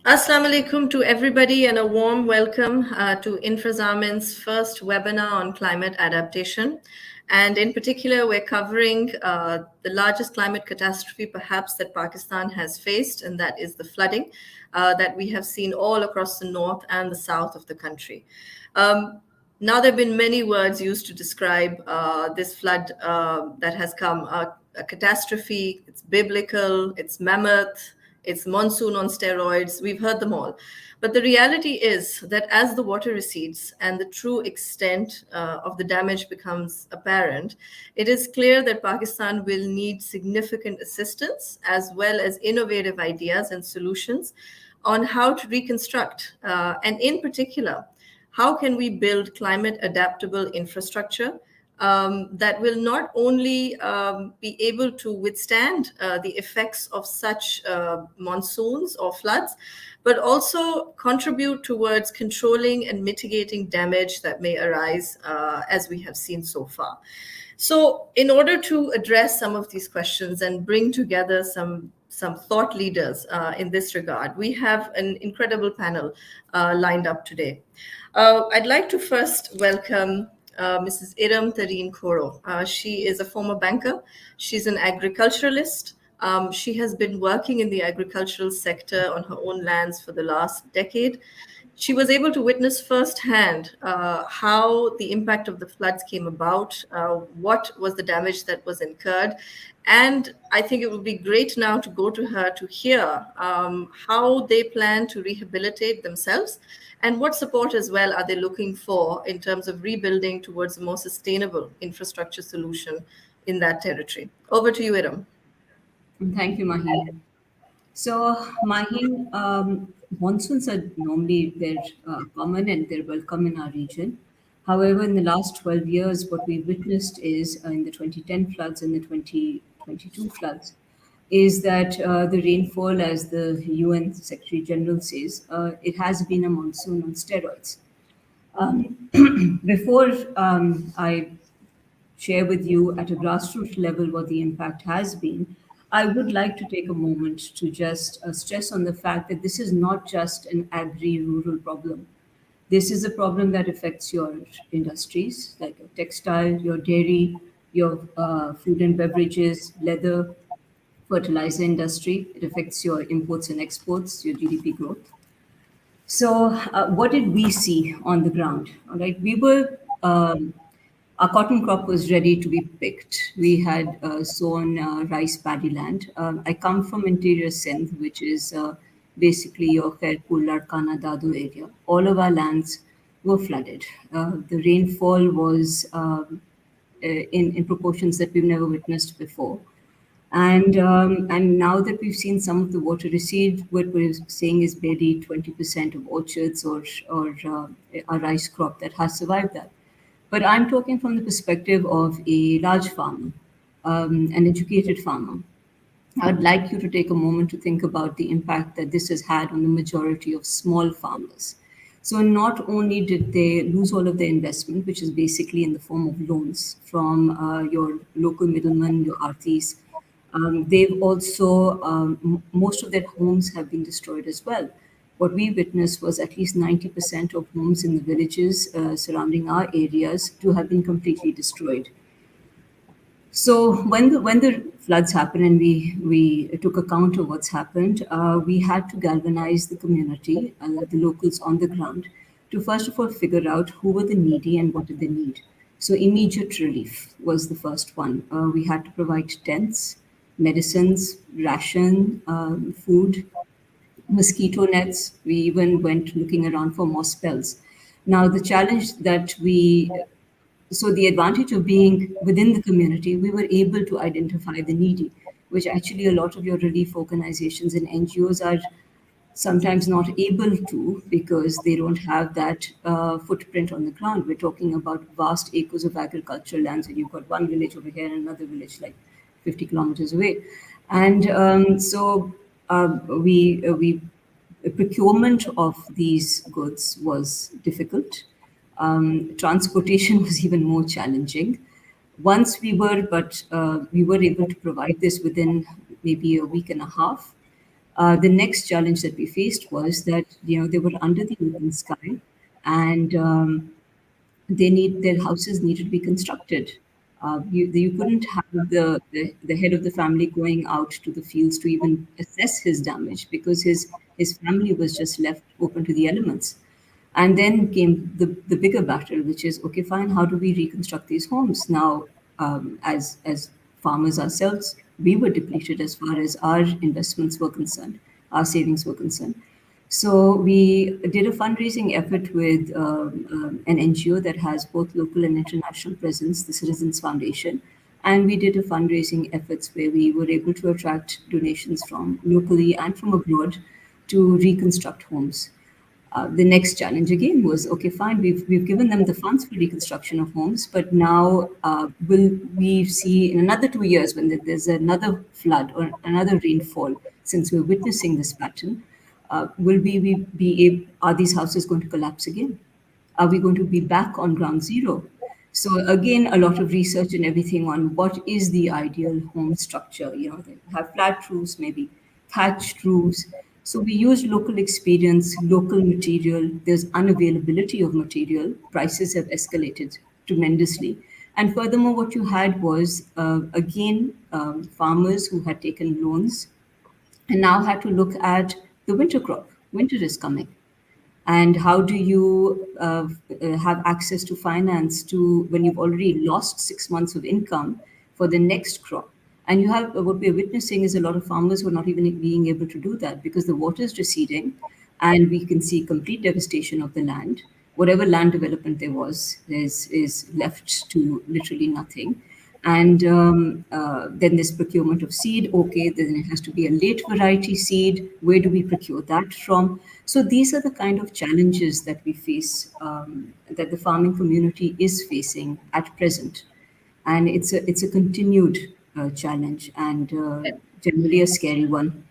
Assalamu alaikum to everybody and a warm welcome to InfraZamin's first webinar on climate adaptation. And in particular, we're covering the largest climate catastrophe perhaps that Pakistan has faced, and that is the flooding that we have seen all across the north and the south of the country. Now, there have been many words used to describe this flood that has come a catastrophe, it's biblical, it's mammoth, it's monsoon on steroids. We've heard them all. But the reality is that as the water recedes and the true extent of the damage becomes apparent, it is clear that Pakistan will need significant assistance as well as innovative ideas and solutions on how to reconstruct. And in particular, how can we build climate adaptable infrastructure that will not only be able to withstand the effects of such monsoons or floods, but also contribute towards controlling and mitigating damage that may arise as we have seen so far. So, in order to address some of these questions and bring together some thought leaders in this regard, we have an incredible panel lined up today. I'd like to first welcome Mrs. Iram Tareen Khoro. She is a former banker. She's an agriculturalist. She has been working in the agricultural sector on her own lands for the last decade. She was able to witness firsthand how the impact of the floods came about, what was the damage that was incurred. And I think it would be great now to go to her to hear how they plan to rehabilitate themselves and what support as well are they looking for in terms of rebuilding towards a more sustainable infrastructure solution in that territory. Over to you, Iram. Thank you, Maheen. So, Maheen, monsoons are normally they're common and they're welcome in our region. However, in the last 12 years, what we witnessed is in the 2010 floods and the 2022 floods, is that the rainfall, as the UN Secretary General says, it has been a monsoon on steroids. Before I share with you at a grassroots level what the impact has been, I would like to take a moment to just stress on the fact that this is not just an agri-rural problem. This is a problem that affects your industries like your textile, your dairy, your food and beverages, leather, fertilizer industry. It affects your imports and exports, your GDP growth. So, what did we see on the ground? All right, our cotton crop was ready to be picked. We had sown rice paddy land. I come from interior Sindh, which is basically your Khairpur, Larkana, Dadu area. All of our lands were flooded. The rainfall was in proportions that we've never witnessed before. And now that we've seen some of the water recede, what we're saying is barely 20% of orchards or a rice crop that has survived that. But I'm talking from the perspective of a large farmer, an educated farmer. I'd like you to take a moment to think about the impact that this has had on the majority of small farmers. So, not only did they lose all of their investment, which is basically in the form of loans from your local middlemen, your artis, they've also, most of their homes have been destroyed as well. What we witnessed was at least 90% of homes in the villages surrounding our areas to have been completely destroyed. So when the floods happened and we took account of what's happened, we had to galvanize the community, the locals on the ground, to first of all figure out who were the needy and what did they need. So immediate relief was the first one. We had to provide tents, medicines, ration, food, mosquito nets. We even went looking around for more spells. Now, the challenge that so the advantage of being within the community, we were able to identify the needy, which actually a lot of your relief organizations and NGOs are sometimes not able to because they don't have that footprint on the ground. We're talking about vast acres of agricultural lands, and you've got one village over here and another village like 50 kilometers away. And we procurement of these goods was difficult. Transportation was even more challenging. Once we were able to provide this within maybe a week and a half. The next challenge that we faced was that they were under the open sky, and their houses needed to be constructed. You couldn't have the head of the family going out to the fields to even assess his damage because his family was just left open to the elements. And then came the bigger battle, which is okay, fine, how do we reconstruct these homes? Now, as farmers ourselves, we were depleted as far as our investments were concerned, our savings were concerned. So we did a fundraising effort with an NGO that has both local and international presence, the Citizens Foundation. And we did a fundraising efforts where we were able to attract donations from locally and from abroad to reconstruct homes. The next challenge again was okay, fine, we've given them the funds for reconstruction of homes, but now will we see in another 2 years when there's another flood or another rainfall, since we're witnessing this pattern, will we be able, are these houses going to collapse again? Are we going to be back on ground zero? So again, a lot of research and everything on what is the ideal home structure. They have flat roofs, maybe thatched roofs. So we use local experience, local material. There's unavailability of material. Prices have escalated tremendously. And furthermore, what you had was, again, farmers who had taken loans and now had to look at the winter crop. Winter is coming, and how do you have access to finance to when you've already lost 6 months of income for the next crop? And you have what we're witnessing is a lot of farmers who are not even being able to do that because the water is receding, and we can see complete devastation of the land. Whatever land development there was is left to literally nothing. And then there's procurement of seed. Okay, then it has to be a late variety seed. Where do we procure that from? So these are the kind of challenges that we face, that the farming community is facing at present, and it's a continued challenge, and generally a scary one.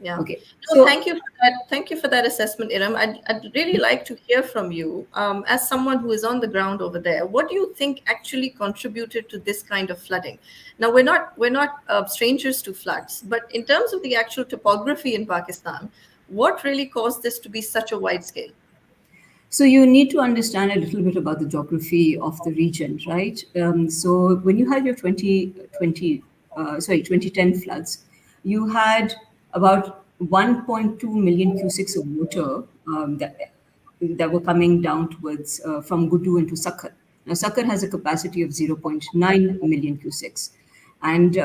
Yeah. Okay, No, so thank you for that. Thank you for that assessment, Iram. I'd really like to hear from you, as someone who is on the ground over there. What do you think actually contributed to this kind of flooding? Now, we're not strangers to floods, but in terms of the actual topography in Pakistan, what really caused this to be such a wide scale? So you need to understand a little bit about the geography of the region, right? So when you had your 2010 floods, you had about 1.2 million cusics of water that were coming down towards from Gudu into Sakkar. Now, Sakkar has a capacity of zero point 0.9 million cusics. And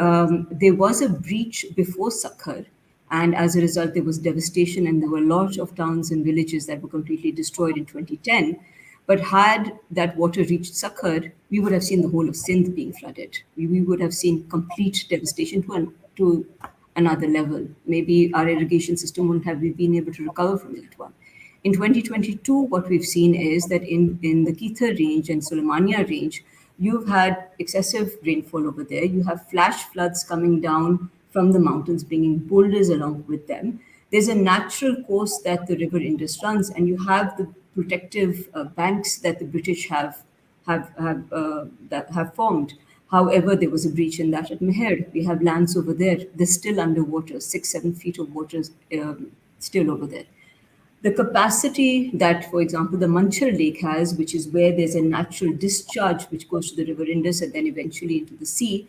there was a breach before Sakkar, and as a result, there was devastation, and there were lots of towns and villages that were completely destroyed in 2010. But had that water reached Sakkar, we would have seen the whole of Sindh being flooded. We would have seen complete devastation to another level. Maybe our irrigation system wouldn't have been able to recover from that one. In 2022, what we've seen is that in the Keithar range and Sulemania range, you've had excessive rainfall over there. You have flash floods coming down from the mountains, bringing boulders along with them. There's a natural course that the river Indus runs, and you have the protective banks that the British have formed. However, there was a breach in that at Meher. We have lands over there. They're still underwater, 6-7 feet of water still over there. The capacity that, for example, the Manchar Lake has, which is where there's a natural discharge which goes to the river Indus and then eventually into the sea,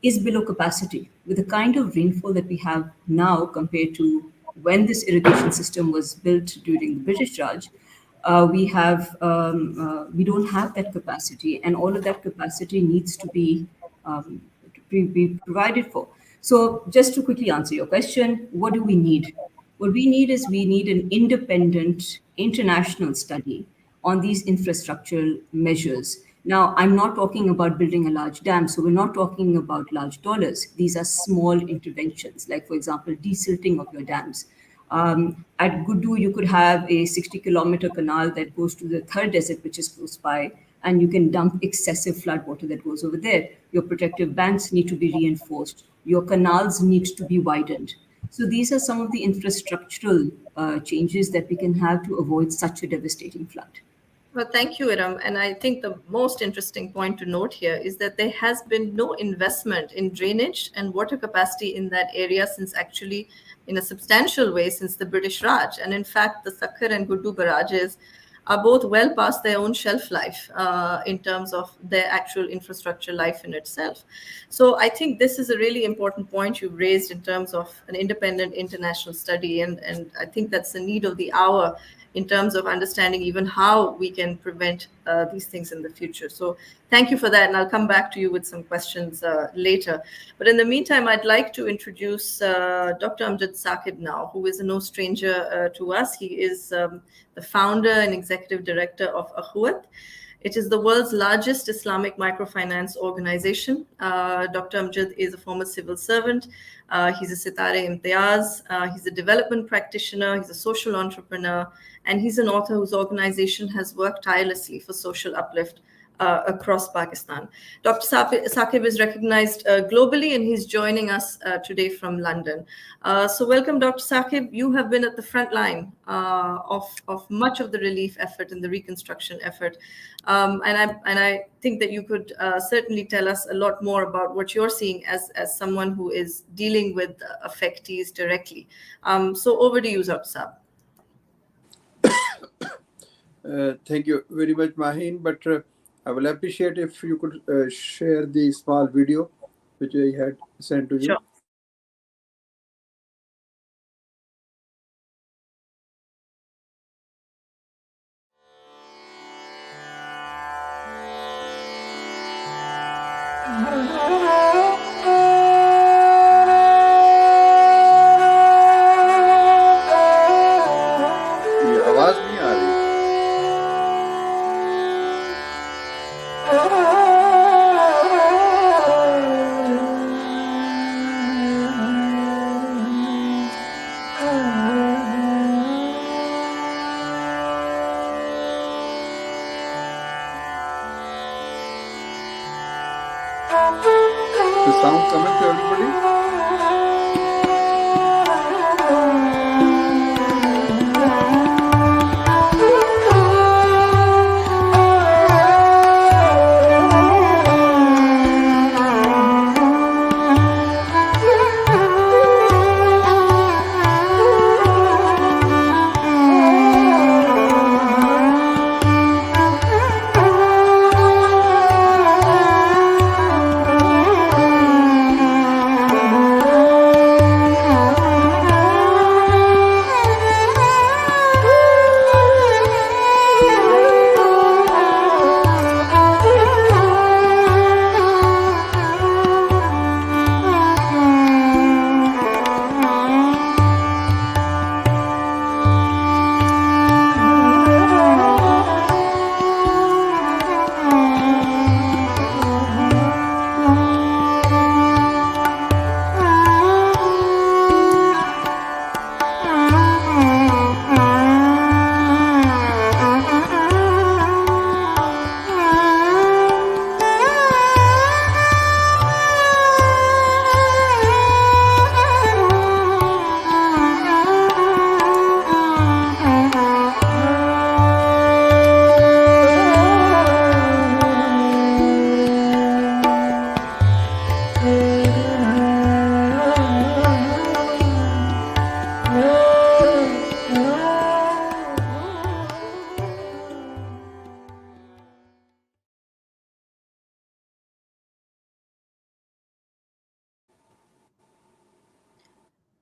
is below capacity. With the kind of rainfall that we have now compared to when this irrigation system was built during the British Raj, we don't have that capacity, and all of that capacity needs to be provided for. So, just to quickly answer your question, what do we need? What we need an independent international study on these infrastructural measures. Now, I'm not talking about building a large dam, so we're not talking about large dollars. These are small interventions, like, for example, desilting of your dams. At Gudu, you could have a 60-kilometer canal that goes to the Thar Desert, which is close by, and you can dump excessive flood water that goes over there. Your protective banks need to be reinforced. Your canals need to be widened. So these are some of the infrastructural changes that we can have to avoid such a devastating flood. Well, thank you, Iram. And I think the most interesting point to note here is that there has been no investment in drainage and water capacity in that area since actually in a substantial way since the British Raj. And in fact, the Sakhar and Guddu barrages are both well past their own shelf life in terms of their actual infrastructure life in itself. So I think this is a really important point you've raised in terms of an independent international study. And I think that's the need of the hour in terms of understanding even how we can prevent these things in the future. So thank you for that. And I'll come back to you with some questions later. But in the meantime, I'd like to introduce Dr. Amjad Saqib now, who is no stranger to us. He is the founder and executive director of Akhuwat. It is the world's largest Islamic microfinance organization. Dr. Amjad is a former civil servant. He's a Sitare Imtiaz. He's a development practitioner. He's a social entrepreneur. And he's an author whose organization has worked tirelessly for social uplift across Pakistan. Dr. Saqib is recognized globally, and he's joining us today from London. So welcome, Dr. Saqib. You have been at the front line of much of the relief effort and the reconstruction effort. And I think that you could certainly tell us a lot more about what you're seeing as someone who is dealing with affectees directly. So over to you, Dr. Saqib. Thank you very much, Mahin. But I will appreciate if you could share the small video which I had sent to you. Sure. ये आवाज नहीं आ रही. The sound coming to everybody?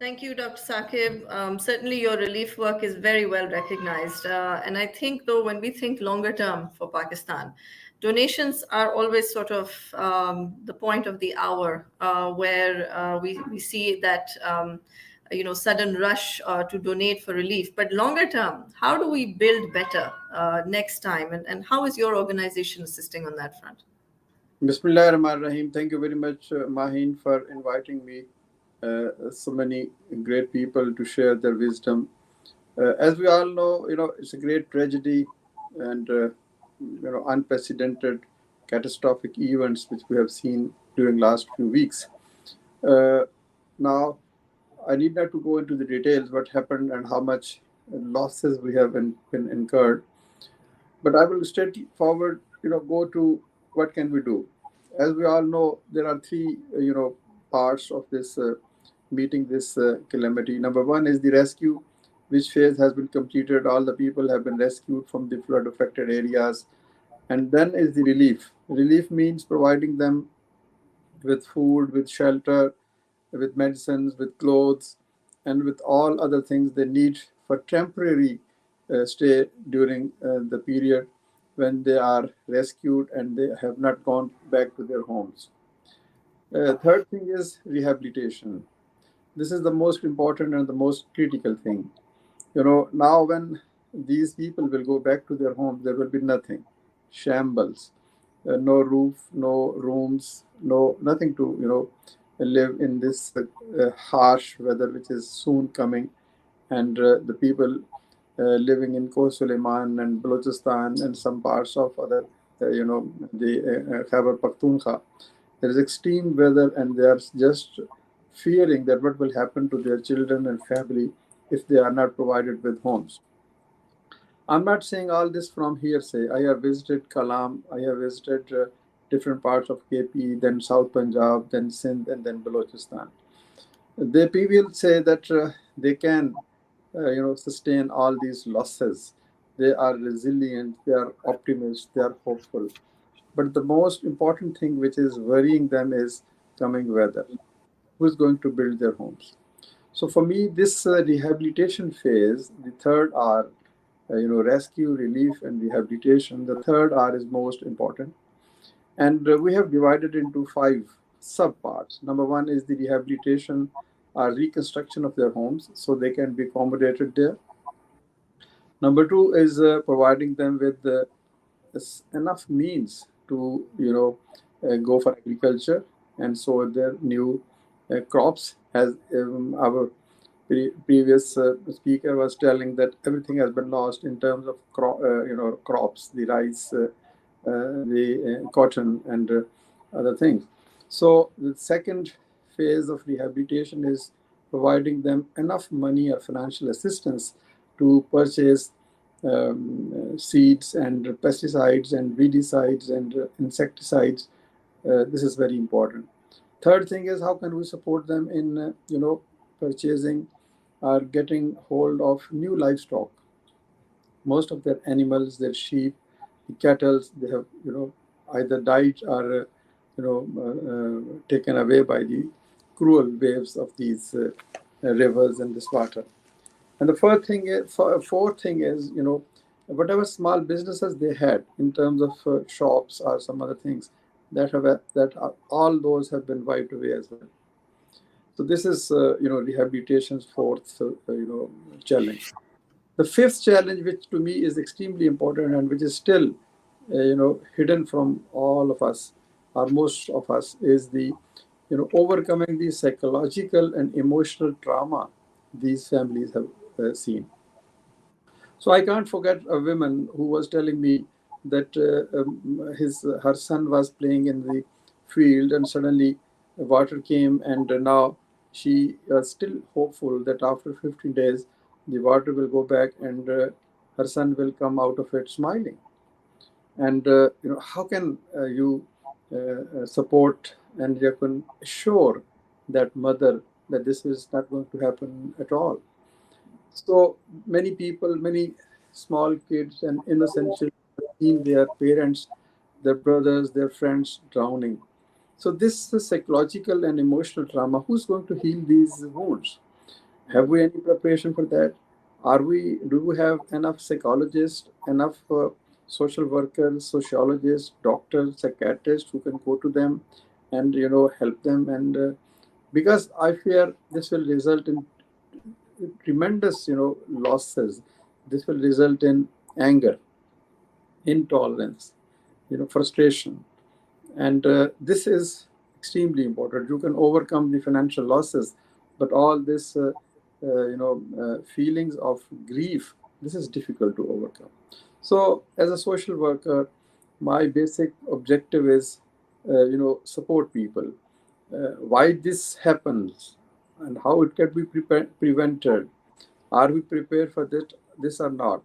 Thank you, Dr. Saqib. Certainly, your relief work is very well recognized. And I think, though, when we think longer term for Pakistan, donations are always sort of the point of the hour where we see that sudden rush to donate for relief. But longer term, how do we build better next time? And how is your organization assisting on that front? Bismillahirrahmanirrahim. Thank you very much, Mahin, for inviting me. So many great people to share their wisdom. As we all know, it's a great tragedy and unprecedented catastrophic events which we have seen during last few weeks. Now, I need not to go into the details what happened and how much losses we have been incurred, but I will straightforward, go to what can we do. As we all know, there are three, parts of this meeting this calamity. Number one is the rescue, which phase has been completed. All the people have been rescued from the flood affected areas. And then is the relief. Relief means providing them with food, with shelter, with medicines, with clothes, and with all other things they need for temporary stay during the period when they are rescued and they have not gone back to their homes. Third thing is rehabilitation. This is the most important and the most critical thing. Now when these people will go back to their homes, there will be nothing, shambles, no roof, no rooms, no nothing to live in this harsh weather which is soon coming. And the people living in Koh Suleiman and Balochistan and some parts of other the Khyber Pakhtunkhwa, there is extreme weather and they are just fearing that what will happen to their children and family if they are not provided with homes. I'm not saying all this from hearsay. I have visited Kalam, I have visited different parts of KP, then South Punjab, then Sindh, and then Balochistan. The people say that they can, sustain all these losses. They are resilient, they are optimists, they are hopeful. But the most important thing which is worrying them is coming weather. Who is going to build their homes? So for me, this rehabilitation phase, the third R, rescue, relief, and rehabilitation. The third R is most important, and we have divided into 5 subparts. Number one is the rehabilitation or reconstruction of their homes, so they can be accommodated there. Number two is providing them with enough means to go for agriculture and sow their new crops. As our previous speaker was telling, that everything has been lost in terms of crops, the rice, the cotton, and other things. So the second phase of rehabilitation is providing them enough money or financial assistance to purchase seeds and pesticides and weedicides and insecticides. This is very important. Third thing is, how can we support them in purchasing or getting hold of new livestock? Most of their animals, their sheep, the cattle, they have either died or taken away by the cruel waves of these rivers and this water. And the fourth thing is, whatever small businesses they had in terms of shops or some other things, all those have been wiped away as well. So this is rehabilitation's fourth challenge. The fifth challenge, which to me is extremely important and which is still hidden from all of us or most of us, is the overcoming the psychological and emotional trauma these families have seen. So I can't forget a woman who was telling me that her son was playing in the field and suddenly water came, and now she is still hopeful that after 15 days the water will go back and her son will come out of it smiling. And how can you support and you can assure that mother that this is not going to happen at all? So many people, many small kids and innocent children have seen their parents, their brothers, their friends drowning. So this is psychological and emotional trauma. Who's going to heal these wounds? Have we any preparation for that? Do we have enough psychologists, enough social workers, sociologists, doctors, psychiatrists who can go to them and help them? And because I fear this will result in tremendous losses. This will result in anger, intolerance, frustration, and this is extremely important. You can overcome the financial losses, but all this feelings of grief, this is difficult to overcome. So as a social worker, my basic objective is support people, why this happens and how it can be prevented. Are we prepared for this or not?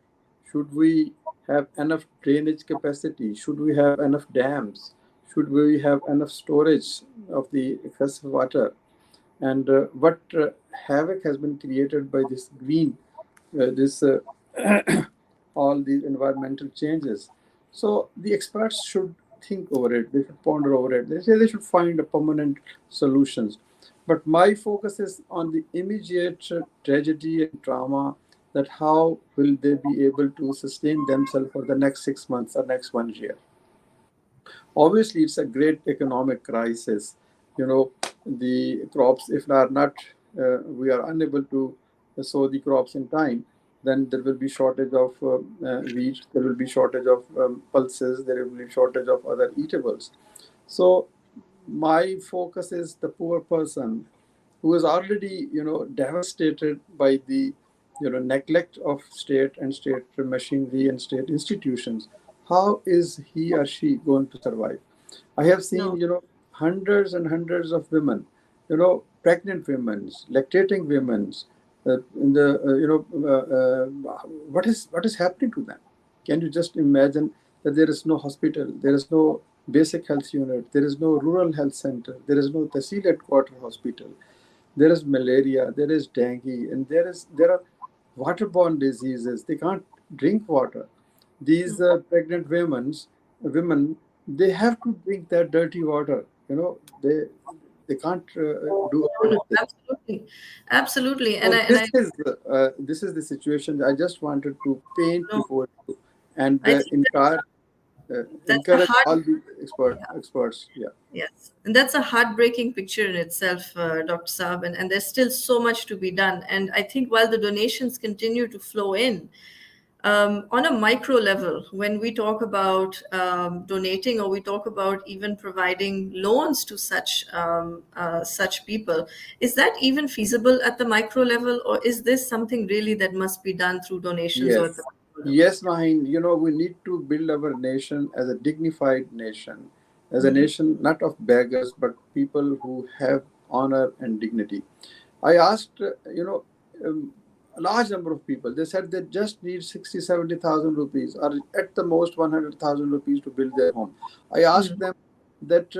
Should we have enough drainage capacity? Should we have enough dams? Should we have enough storage of the excessive water? And what havoc has been created by this green, this all these environmental changes. So the experts should think over it. They should ponder over it. They say they should find a permanent solutions. But my focus is on the immediate tragedy and trauma. That how will they be able to sustain themselves for the next 6 months or next 1 year? Obviously, it's a great economic crisis. The crops, if are not, we are unable to sow the crops in time, then there will be shortage of wheat, there will be shortage of pulses, there will be shortage of other eatables. So my focus is the poor person who is already, devastated by the, neglect of state and state machinery and state institutions. How is he or she going to survive? I have seen, No. hundreds and hundreds of women, pregnant women, lactating women, in the, what is happening to them? Can you just imagine that there is no hospital, there is no basic health unit, there is no rural health center, there is no Tehsil headquarter hospital, there is malaria, there is dengue, and there are waterborne diseases. They can't drink water. These women, they have to drink that dirty water. They can't do No, no, anything. absolutely, absolutely. And So I this is the situation. I just wanted to paint no, before you and I think that's a encourage hard. all the experts. Yeah. Yes, and that's a heartbreaking picture in itself, Dr. Saab, and there's still so much to be done. And I think while the donations continue to flow in, on a micro level, when we talk about donating, or we talk about even providing loans to such people, is that even feasible at the micro level, or is this something really that must be done through donations or at the Yes. micro level? Yes, Mahin. We need to build our nation as a dignified nation, as a Mhm. nation not of beggars, but people who have honor and dignity. I asked, a large number of people. They said they just need 60, 70,000 rupees, or at the most 100,000 rupees to build their home. I asked Mm. them that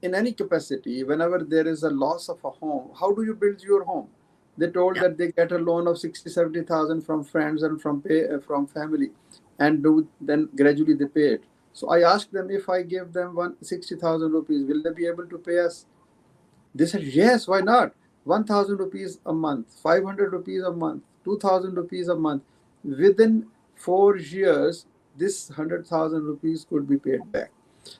in any capacity, whenever there is a loss of a home, how do you build your home? They told Yeah, that they get a loan of 60, 70,000 from friends and from family, and then gradually they pay it. So I asked them, if I give them 60,000 rupees, will they be able to pay us? They said, yes, why not? 1,000 rupees a month, 500 rupees a month, 2,000 rupees a month. Within 4 years, this 100,000 rupees could be paid back.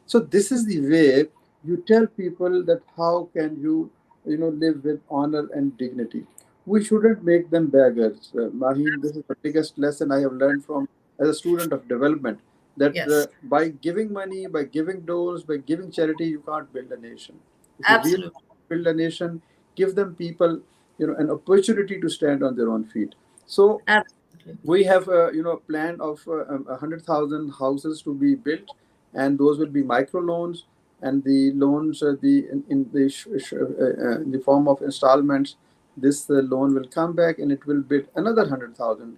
So this is the way you tell people that how can you, live with honor and dignity. We shouldn't make them beggars. Maheen, this is the biggest lesson I have learned from as a student of development. That yes, by giving money, by giving doors, by giving charity, you can't build a nation. If you really absolutely, build a nation, give them people, an opportunity to stand on their own feet. So absolutely. we have plan of 100,000 houses to be built, and those will be micro loans, and the loans in the form of installments. This loan will come back and it will build another 100,000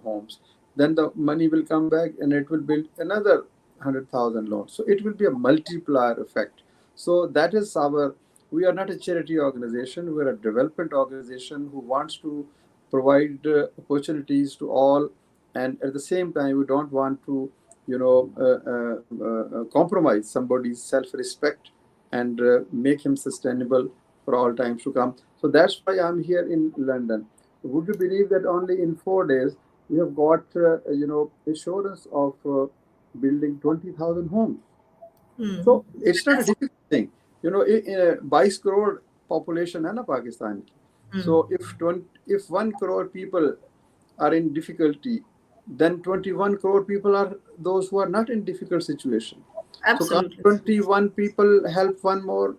homes. Then the money will come back and it will build another 100,000 loans. So it will be a multiplier effect. So that is our. We are not a charity organization. We are a development organization who wants to provide opportunities to all, and at the same time we don't want to compromise somebody's self-respect and make him sustainable for all times to come. So that's why I'm here in London. Would you believe that only in 4 days we have got assurance of building 20,000 homes? Hmm. So it's not a difficult thing. 22 crore population है ना पाकिस्तान की. Hmm. So if 1 crore people are in difficulty, then 21 crore people are those who are not in difficult situation. So can't Absolutely. 21 people help one more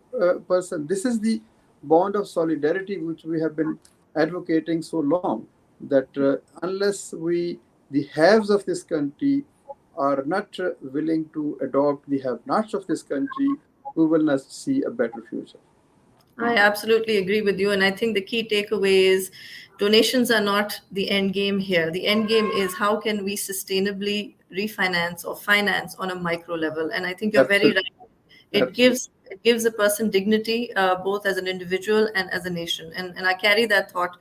person? This is the bond of solidarity which we have been advocating so long. That unless the haves of this country are not willing to adopt the have-nots of this country, we will not see a better future. I absolutely agree with you. And I think the key takeaway is donations are not the end game here. The end game is how can we sustainably refinance or finance on a micro level. And I think you're very Absolutely, right. It absolutely. gives It gives a person dignity, both as an individual and as a nation. And I carry that thought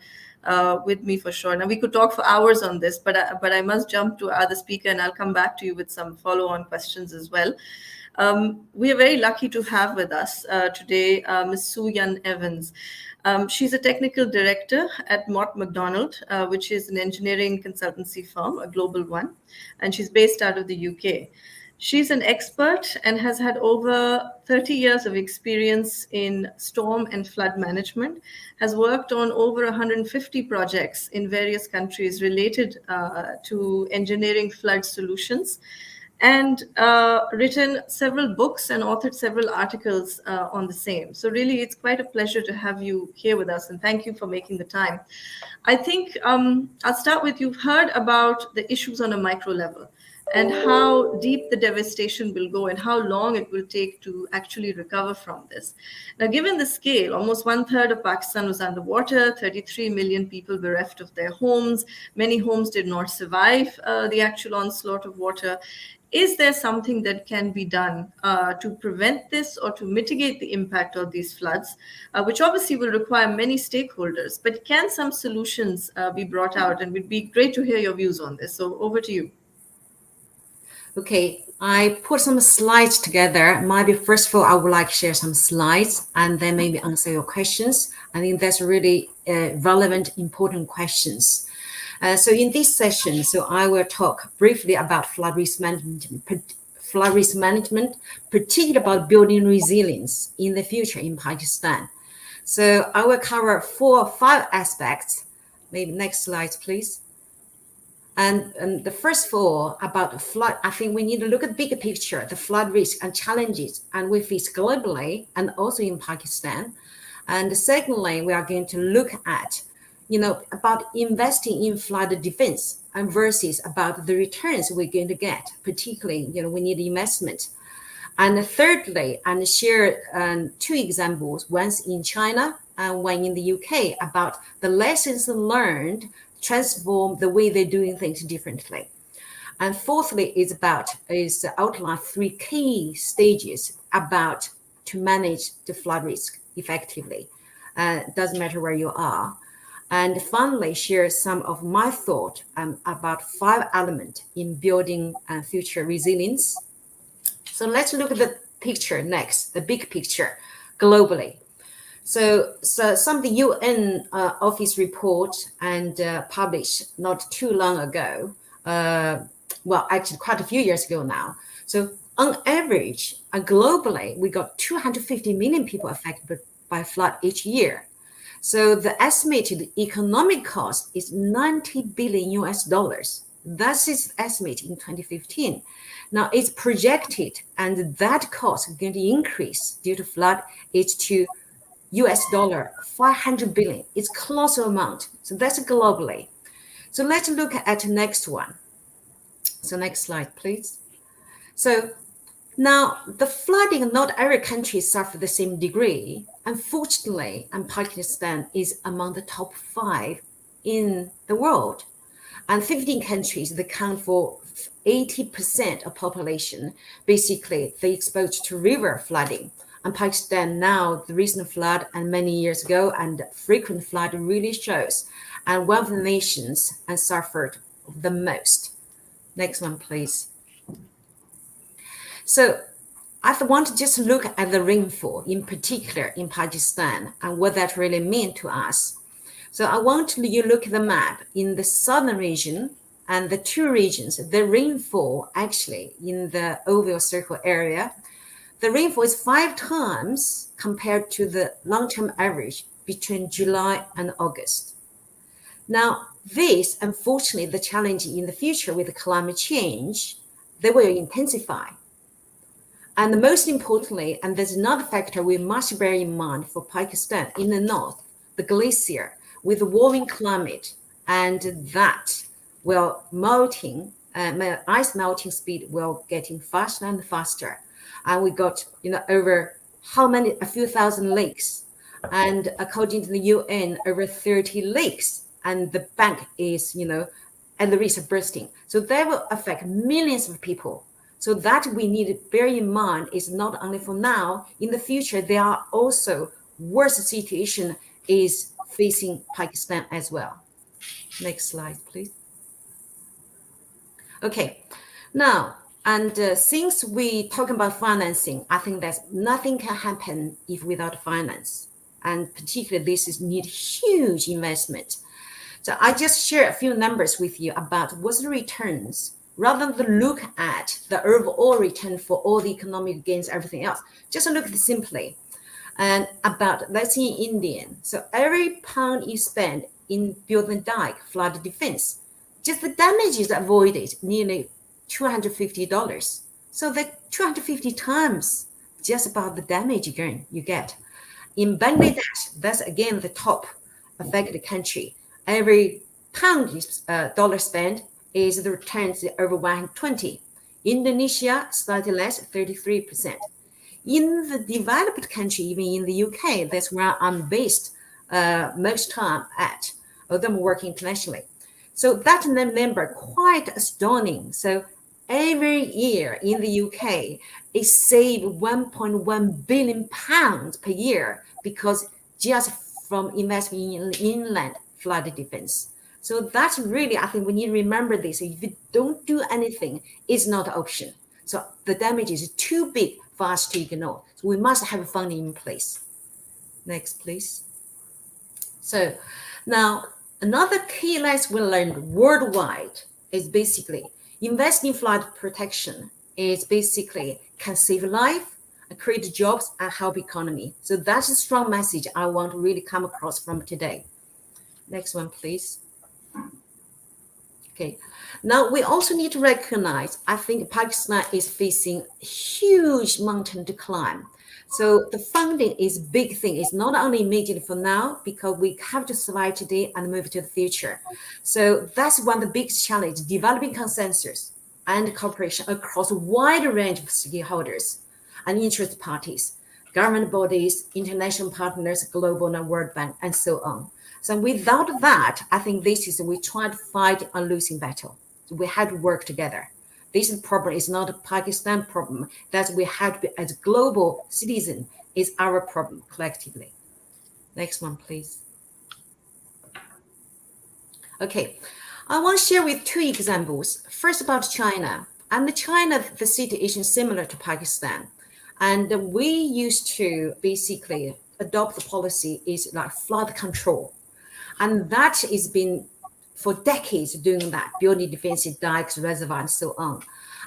with me for sure. Now we could talk for hours on this, but I must jump to other speaker, and I'll come back to you with some follow-on questions as well. We are very lucky to have with us today Ms. Sue Yun Evans. She's a technical director at Mott MacDonald, which is an engineering consultancy firm, a global one, and she's based out of the UK. She's an expert and has had over 30 years of experience in storm and flood management, has worked on over 150 projects in various countries related to engineering flood solutions, and written several books and authored several articles on the same. So really, it's quite a pleasure to have you here with us, and thank you for making the time. I think I'll start with, you've heard about the issues on a micro level and how deep the devastation will go and how long it will take to actually recover from this. Now, given the scale, almost 1/3 of Pakistan was underwater, 33 million people bereft of their homes, many homes did not survive the actual onslaught of water. Is there something that can be done to prevent this or to mitigate the impact of these floods, which obviously will require many stakeholders, but can some solutions be brought out? And it would be great to hear your views on this. So over to you. Okay, I put some slides together. Maybe first of all, I would like to share some slides and then maybe answer your questions. I think that's really relevant, important questions. So in this session, I will talk briefly about flood risk management, particularly about building resilience in the future in Pakistan. So I will cover 4 or 5 aspects. Maybe next slide, please. And the first 4 about flood, I think we need to look at the bigger picture, the flood risk and challenges, and we face globally and also in Pakistan. And secondly, we are going to look at, about investing in flood defense and versus about the returns we're going to get, particularly, we need investment. And thirdly, and share 2 examples, one's in China and one in the UK, about the lessons learned transform the way they're doing things differently. And fourthly is outline 3 key stages about to manage the flood risk effectively. Doesn't matter where you are. And finally, share some of my thought about 5 elements in building future resilience. So let's look at the picture next, the big picture globally. So some of the UN office report and published not too long ago, well, actually quite a few years ago now. So on average, globally, we got 250 million people affected by flood each year. So the estimated economic cost is $90 billion. That's its estimate in 2015. Now it's projected, and that cost is going to increase due to flood. It's to $500 billion. It's colossal amount. So that's globally. So let's look at the next one. So next slide, please. So now the flooding, not every country suffer the same degree. Unfortunately, and Pakistan is among the top 5 in the world. And 15 countries, they account for 80% of population. Basically, they exposed to river flooding. And Pakistan now, the recent flood and many years ago, and frequent flood really shows. And one of the nations and suffered the most. Next one, please. So I want to just look at the rainfall in particular in Pakistan and what that really means to us. So I want you to look at the map in the southern region and the 2 regions, the rainfall actually in the oval circle area. The rainfall is 5 times compared to the long-term average between July and August. Now, this, unfortunately, the challenge in the future with climate change, they will intensify. And most importantly, and there's another factor we must bear in mind for Pakistan in the north, the glacier with the warming climate, and that will ice melting speed will getting faster and faster. And we got, over a few thousand lakes. And according to the UN, over 30 lakes. And the bank is, at the risk of bursting. So that will affect millions of people. So that we need to bear in mind is not only for now, in the future, there are also worse situation is facing Pakistan as well. Next slide, please. Okay, now, and since we talk about financing, I think that nothing can happen if without finance. And particularly this is need huge investment. So I just share a few numbers with you about what's the returns, rather than look at the overall return for all the economic gains, everything else. Just look at it simply. And about, let's say in India, so every pound you spend in building dike, flood defense, just the damage is avoided nearly $250. So the 250 times just about the damage you get. In Bangladesh, that's again the top affected country. Every pound dollar spent is the returns over 120. Indonesia, slightly less, 33%. In the developed country, even in the UK, that's where I'm based most time at, although I'm working internationally. So that number quite astounding. So every year in the UK, it saved 1.1 billion pounds per year because just from investing in inland flood defense. So that's really, I think we need to remember this. If you don't do anything, it's not an option. So the damage is too big for us to ignore. So we must have funding in place. Next, please. So now, another key lesson we learned worldwide is basically investing in flood protection is basically can save life, create jobs, and help economy. So that's a strong message I want to really come across from today. Next one, please. Okay. Now we also need to recognize, I think Pakistan is facing huge mountain to climb. So the funding is big thing. It's not only immediate for now, because we have to survive today and move to the future. So that's one of the biggest challenges, developing consensus and cooperation across a wide range of stakeholders and interest parties, government bodies, international partners, global and World Bank, and so on. So without that, I think this is, we try to fight a losing battle. So we had to work together. This problem is not a Pakistan problem. That we have to be, as global citizen, is our problem collectively. Next one, please. Okay, I want to share with two examples. First about China. And China, the situation is similar to Pakistan. And we used to basically adopt the policy is like flood control. And that has been for decades doing that, building defensive dikes, reservoirs, and so on.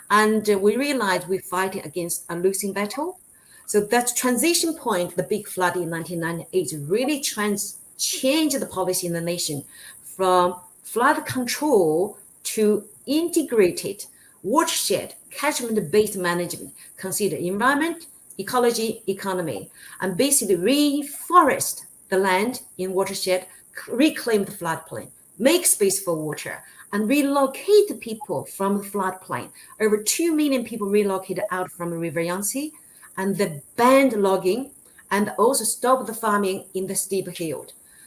And we realized we're fighting against a losing battle. So that transition point, the big flood in 1998, really changed the policy in the nation from flood control to integrated watershed, catchment-based management, consider environment, ecology, economy, and basically reforest the land in watershed, reclaim the floodplain, make space for water, and relocate the people from the floodplain. Over 2 million people relocated out from the River Yangtze, and the banned logging, and also stop the farming in the steep hill.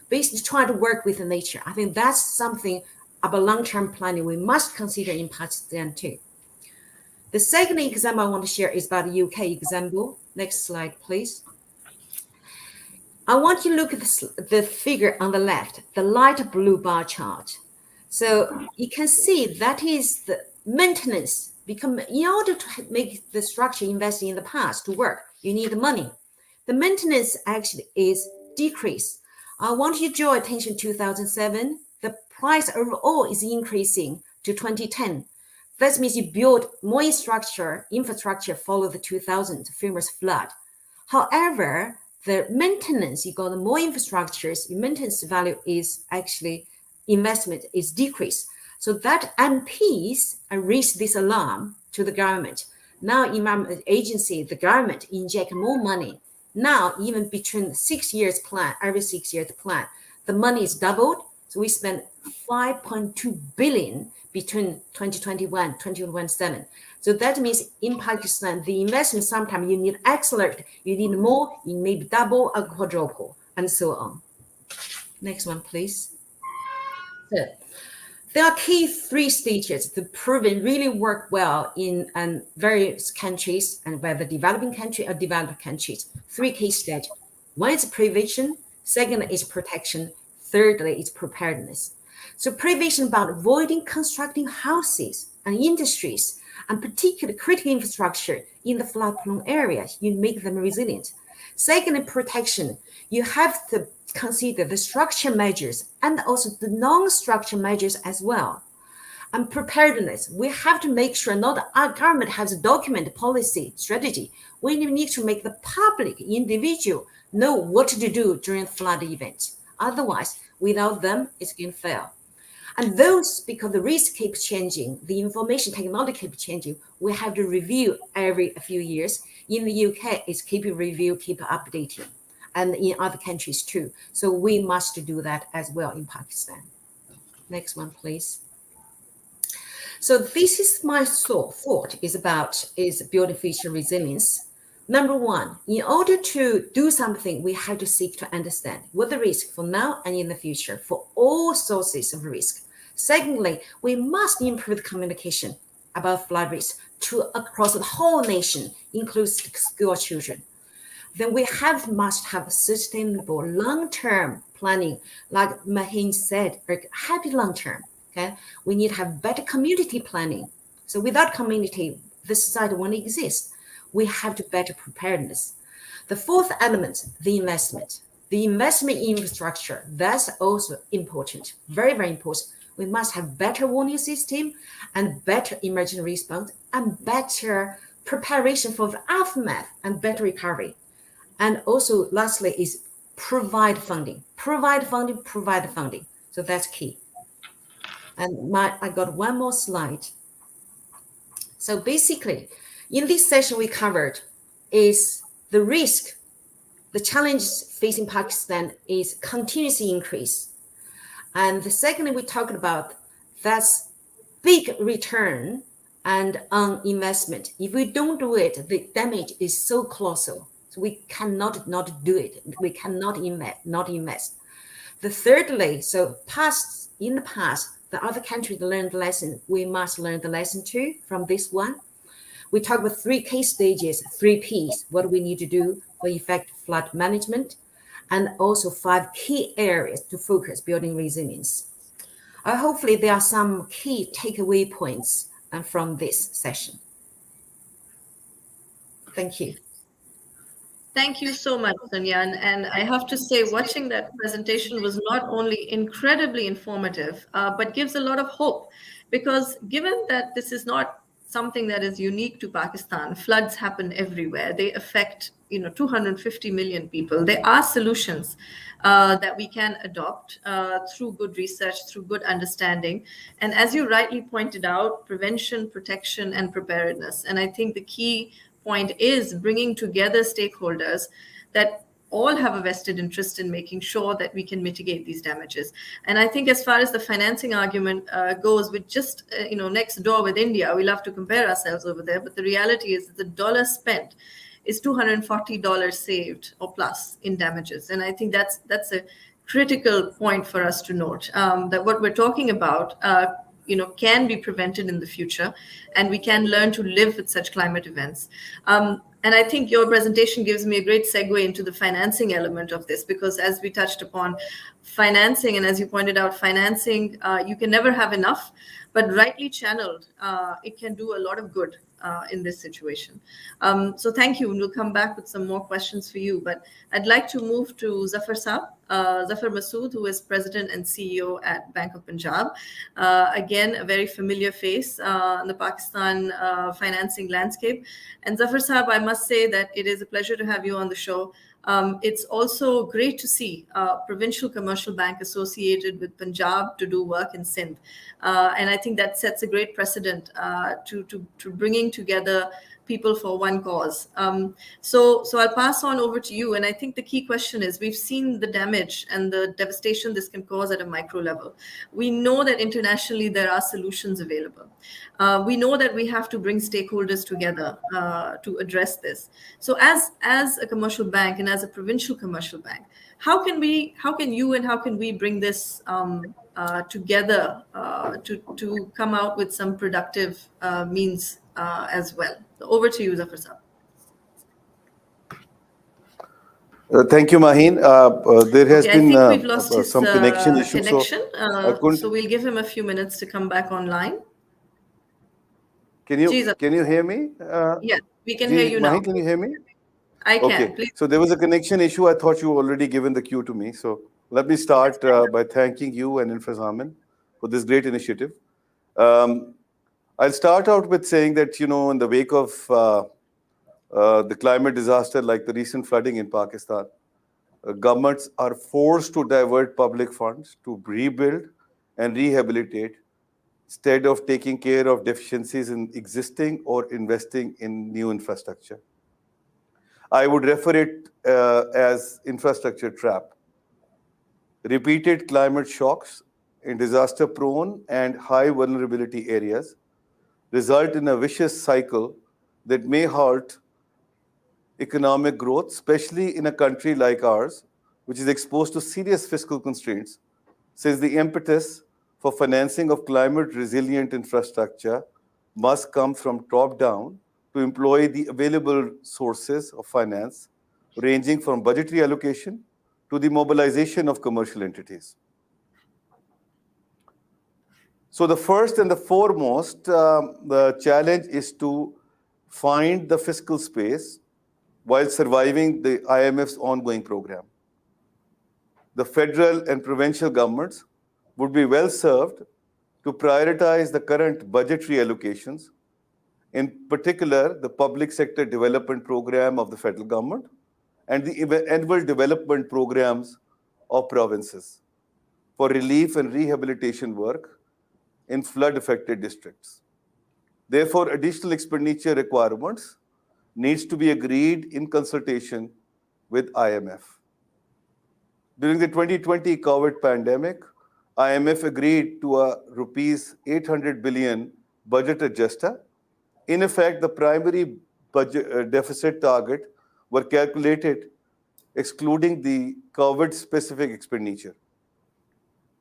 Basically try to work with the nature. I think that's something about long-term planning we must consider in Pakistan too. The second example I want to share is about the UK example. Next slide, please. I want you to look at the figure on the left, the light blue bar chart. So you can see that is the maintenance. In order to make the structure invested in the past to work, you need money. The maintenance actually is decreased. I want you to draw attention to 2007. The price overall is increasing to 2010. That means you build more infrastructure follow the 2000 famous flood. However, the maintenance, you got more infrastructures, your maintenance value is actually investment is decreased. So that MPs raised this alarm to the government. Now, environment agency, the government inject more money. Now, even between 6 years plan, every 6 years plan, the money is doubled. So we spent 5.2 billion between 2021, 2027. So that means in Pakistan, the investment sometimes you need accelerate, you need more, you maybe double or quadruple, and so on. Next one, please. So There are key 3 stages that proven really work well in various countries, and whether developing country or developed countries. 3 key stages. One is prevention, second is protection, thirdly is preparedness. So prevention about avoiding constructing houses and industries and particularly critical infrastructure in the flood-prone areas. You make them resilient. Second, protection. You have to consider the structure measures and also the non-structure measures as well. And preparedness, we have to make sure not our government has a document, policy, strategy. We need to make the public, individual, know what to do during flood events. Otherwise, without them, it's going to fail. And those, because the risk keeps changing, the information technology keeps changing, we have to review every few years. In the UK, it's keep review, keep updating, and in other countries too. So we must do that as well in Pakistan. Next one, please. So this is my thought is building future resilience. Number one, in order to do something, we have to seek to understand what the risk for now and in the future for all sources of risk. Secondly, we must improve communication about flood risk across the whole nation, includes school children. Then we must have sustainable long-term planning, like Mahin said, happy long-term. Okay, we need to have better community planning. So without community, the society won't exist. We have to better preparedness. The fourth element, the investment. The investment in infrastructure, that's also important, very, very important. We must have better warning system and better emergency response and better preparation for the aftermath and better recovery. And also, lastly, is provide funding. Provide funding. So that's key. And I got one more slide. So basically, in this session we covered is the risk, the challenges facing Pakistan is continuously increase. And the second we talked about, that's big return and on investment. If we don't do it, the damage is so colossal. So we cannot not do it. We cannot not invest. The thirdly, so in the past, the other countries learned the lesson. We must learn the lesson too from this one. We talk about 3 key stages, 3 Ps, what we need to do for effective flood management, and also 5 key areas to focus building resilience. Hopefully there are some key takeaway points from this session. Thank you. Thank you so much, Sonia. And I have to say, watching that presentation was not only incredibly informative, but gives a lot of hope. Because given that this is not something that is unique to Pakistan, floods happen everywhere. They affect 250 million people. There are solutions that we can adopt through good research, through good understanding. And as you rightly pointed out, prevention, protection, and preparedness. And I think the key point is bringing together stakeholders that all have a vested interest in making sure that we can mitigate these damages. And I think as far as the financing argument goes, with just next door with India, we love to compare ourselves over there, but the reality is that the dollar spent is $240 saved or plus in damages. And I think that's a critical point for us to note, that what we're talking about can be prevented in the future, and we can learn to live with such climate events. And I think your presentation gives me a great segue into the financing element of this, because as we touched upon financing, and as you pointed out, financing, you can never have enough, but rightly channeled, it can do a lot of good in this situation. So thank you, and we'll come back with some more questions for you. But I'd like to move to Zafar Saab, Zafar Masood, who is President and CEO at Bank of Punjab. Again, a very familiar face in the Pakistan financing landscape. And Zafar Saab, I must say that it is a pleasure to have you on the show. It's also great to see a provincial commercial bank associated with Punjab to do work in Sindh. And I think that sets a great precedent to bringing together people for one cause. So I'll pass on over to you. And I think the key question is, we've seen the damage and the devastation this can cause at a micro level. We know that internationally there are solutions available. We know that we have to bring stakeholders together to address this. So as a commercial bank and as a provincial commercial bank, how can you and how can we bring this together to come out with some productive means as well? So over to you, Zafar Saab. Thank you, Maheen. There has Okay, I been think we've lost his some connection issue. connection. So So we'll give him a few minutes to come back online. can Jeez, you hear me? Yeah, we can hear you now. Maheen, can you hear me? I can. Okay. Please. So there was a connection issue. I thought you already given the cue to me. So let me start by thanking you and InfraZamin for this great initiative. I'll start out with saying that, in the wake of the climate disaster like the recent flooding in Pakistan, governments are forced to divert public funds to rebuild and rehabilitate instead of taking care of deficiencies in existing or investing in new infrastructure. I would refer it as infrastructure trap. Repeated climate shocks in disaster-prone and high vulnerability areas result in a vicious cycle that may halt economic growth, especially in a country like ours, which is exposed to serious fiscal constraints, since the impetus for financing of climate-resilient infrastructure must come from top down to employ the available sources of finance, ranging from budgetary allocation to the mobilization of commercial entities. So the first and the foremost, the challenge is to find the fiscal space while surviving the IMF's ongoing program. The federal and provincial governments would be well served to prioritize the current budgetary allocations, in particular, the public sector development program of the federal government and the annual development programs of provinces for relief and rehabilitation work in flood-affected districts. Therefore, additional expenditure requirements needs to be agreed in consultation with IMF. During the 2020 COVID pandemic, IMF agreed to a rupees 800 billion budget adjuster. In effect, the primary budget deficit target were calculated excluding the COVID-specific expenditure.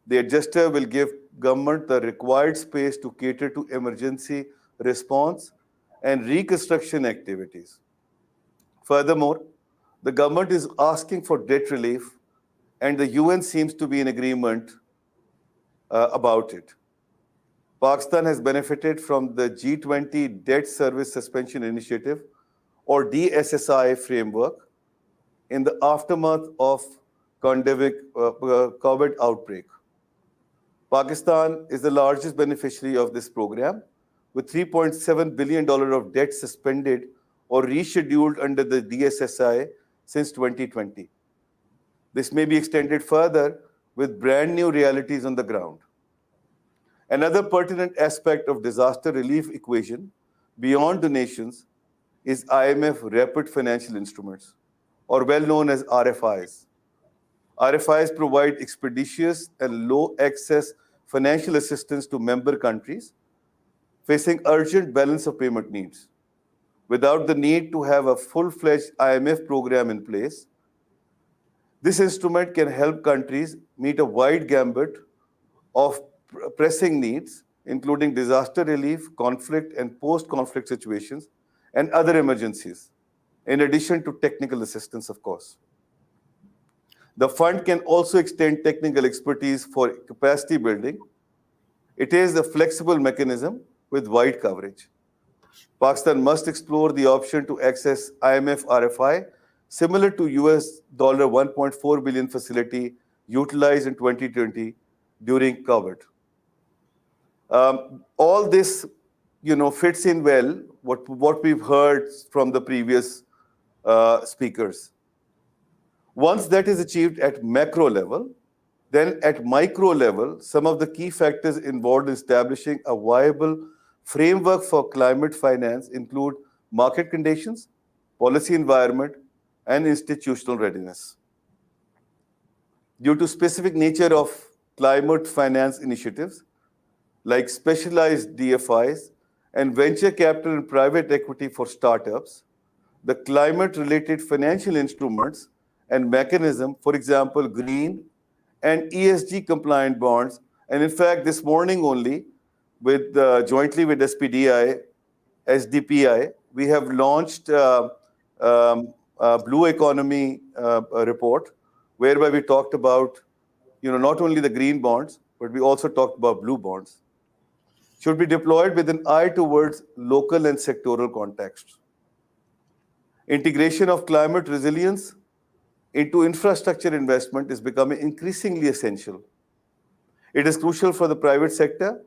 The adjuster will give government the required space to cater to emergency response and reconstruction activities. Furthermore, the government is asking for debt relief, and the UN seems to be in agreement about it. Pakistan has benefited from the G20 Debt Service Suspension Initiative, or DSSI framework, in the aftermath of COVID outbreak. Pakistan is the largest beneficiary of this program, with $3.7 billion of debt suspended or rescheduled under the DSSI since 2020. This may be extended further with brand new realities on the ground. Another pertinent aspect of disaster relief equation beyond donations is IMF Rapid Financial Instruments, or well known as RFIs. RFIs provide expeditious and low access financial assistance to member countries facing urgent balance of payment needs. Without the need to have a full-fledged IMF program in place, this instrument can help countries meet a wide gambit of pressing needs, including disaster relief, conflict and post-conflict situations, and other emergencies, in addition to technical assistance, of course. The fund can also extend technical expertise for capacity building. It is a flexible mechanism with wide coverage. Pakistan must explore the option to access IMF RFI, similar to US $1.4 billion facility utilized in 2020 during COVID. All this, fits in well what we've heard from the previous speakers. Once that is achieved at macro level, then at micro level, some of the key factors involved in establishing a viable framework for climate finance include market conditions, policy environment, and institutional readiness. Due to specific nature of climate finance initiatives, like specialized DFIs and venture capital and private equity for startups, the climate-related financial instruments and mechanism, for example, green and ESG compliant bonds, and in fact, this morning only, with jointly with SPDI, SDPI, we have launched a Blue Economy report, whereby we talked about, not only the green bonds, but we also talked about blue bonds. Should be deployed with an eye towards local and sectoral contexts. Integration of climate resilience into infrastructure investment is becoming increasingly essential. It is crucial for the private sector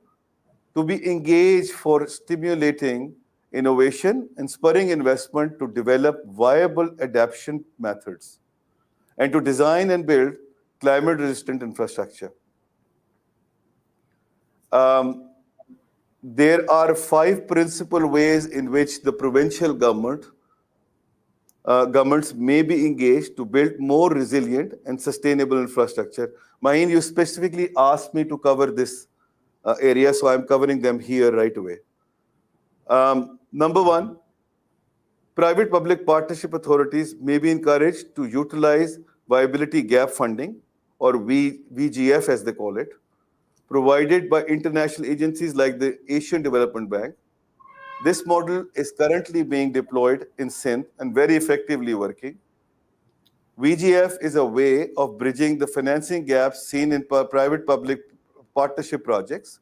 to be engaged for stimulating innovation and spurring investment to develop viable adaptation methods and to design and build climate-resistant infrastructure. There are 5 principal ways in which the provincial governments may be engaged to build more resilient and sustainable infrastructure. Maheen, you specifically asked me to cover this area, so I'm covering them here right away. Number 1, private-public partnership authorities may be encouraged to utilize viability gap funding, or VGF as they call it, provided by international agencies like the Asian Development Bank. This model is currently being deployed in Sindh and very effectively working. VGF is a way of bridging the financing gaps seen in private-public partnership projects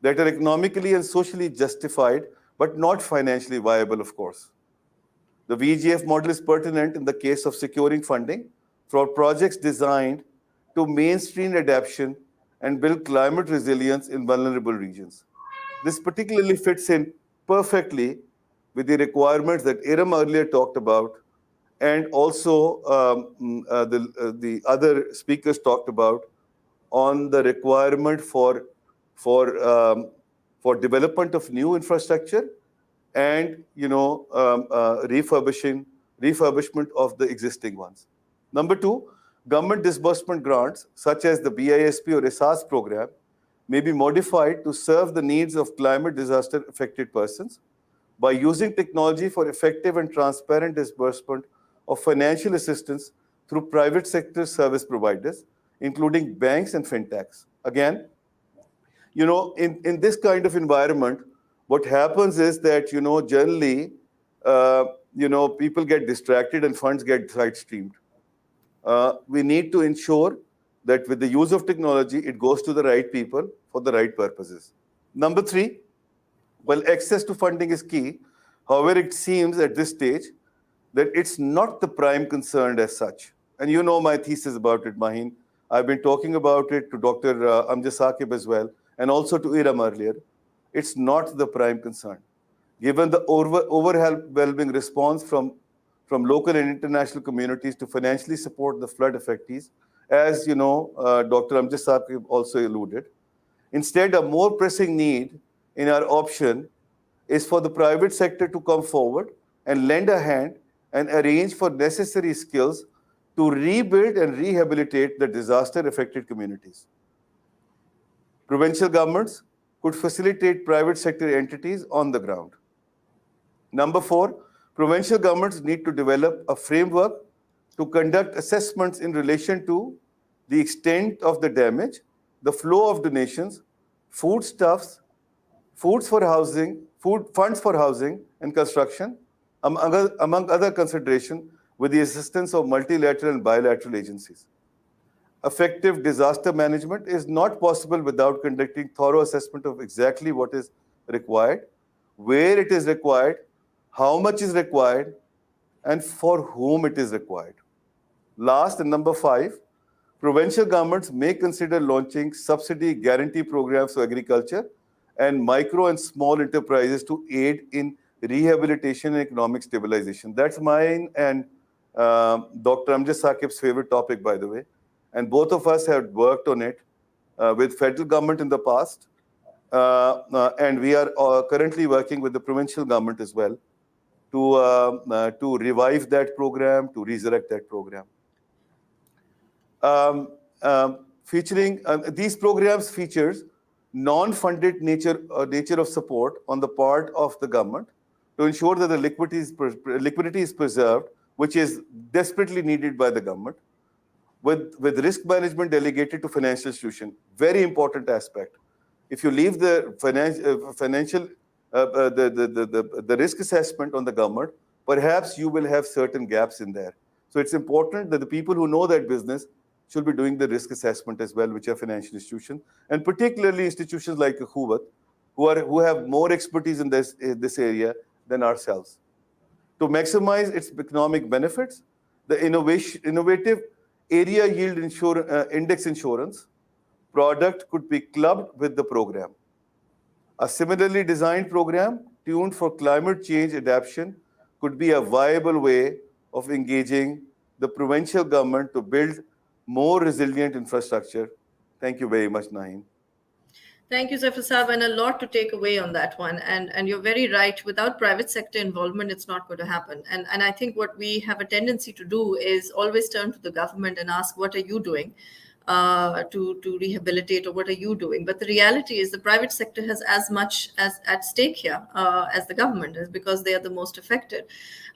that are economically and socially justified, but not financially viable, of course. The VGF model is pertinent in the case of securing funding for projects designed to mainstream adaptation and build climate resilience in vulnerable regions. This particularly fits in perfectly with the requirements that Iram earlier talked about, and also the other speakers talked about on the requirement for development of new infrastructure and refurbishment of the existing ones. Number 2, government disbursement grants such as the BISP or ESAS program may be modified to serve the needs of climate disaster affected persons by using technology for effective and transparent disbursement of financial assistance through private sector service providers, including banks and fintechs. Again, in this kind of environment, what happens is that, generally, people get distracted and funds get side-streamed. We need to ensure that with the use of technology, it goes to the right people for the right purposes. Number 3, while access to funding is key, however, it seems at this stage that it's not the prime concern as such. And you know my thesis about it, Maheen. I've been talking about it to Dr. Amjad Saqib as well, and also to Iram earlier. It's not the prime concern. Given the overwhelming response from local and international communities to financially support the flood affectees, as Dr. Amjad Saqib also alluded. Instead, a more pressing need in our option is for the private sector to come forward and lend a hand and arrange for necessary skills to rebuild and rehabilitate the disaster-affected communities. Provincial governments could facilitate private sector entities on the ground. Number 4, provincial governments need to develop a framework to conduct assessments in relation to the extent of the damage, the flow of donations, foodstuffs, funds for housing and construction, among other considerations, with the assistance of multilateral and bilateral agencies. Effective disaster management is not possible without conducting thorough assessment of exactly what is required, where it is required, how much is required, and for whom it is required. Last, and number 5, provincial governments may consider launching subsidy guarantee programs for agriculture and micro and small enterprises to aid in rehabilitation and economic stabilization. That's mine and Dr. Amjad Saqib's favorite topic, by the way. And both of us have worked on it with federal government in the past. And we are currently working with the provincial government as well to revive that program, to resurrect that program. These programs features non-funded nature of support on the part of the government to ensure that the liquidity is preserved, which is desperately needed by the government, with risk management delegated to financial institution. Very important aspect. If you leave the the risk assessment on the government, perhaps you will have certain gaps in there. So it's important that the people who know that business should be doing the risk assessment as well, which are financial institutions, and particularly institutions like Huvat, who have more expertise in this area than ourselves. To maximize its economic benefits, the innovative area yield index insurance product could be clubbed with the program. A similarly designed program tuned for climate change adaptation could be a viable way of engaging the provincial government to build more resilient infrastructure. Thank you very much, Naeem. Thank you, Zafar Saab, and a lot to take away on that one. And you're very right. Without private sector involvement, it's not going to happen. And I think what we have a tendency to do is always turn to the government and ask, what are you doing to rehabilitate, or what are you doing? But the reality is the private sector has as much as at stake here as the government is, because they are the most affected.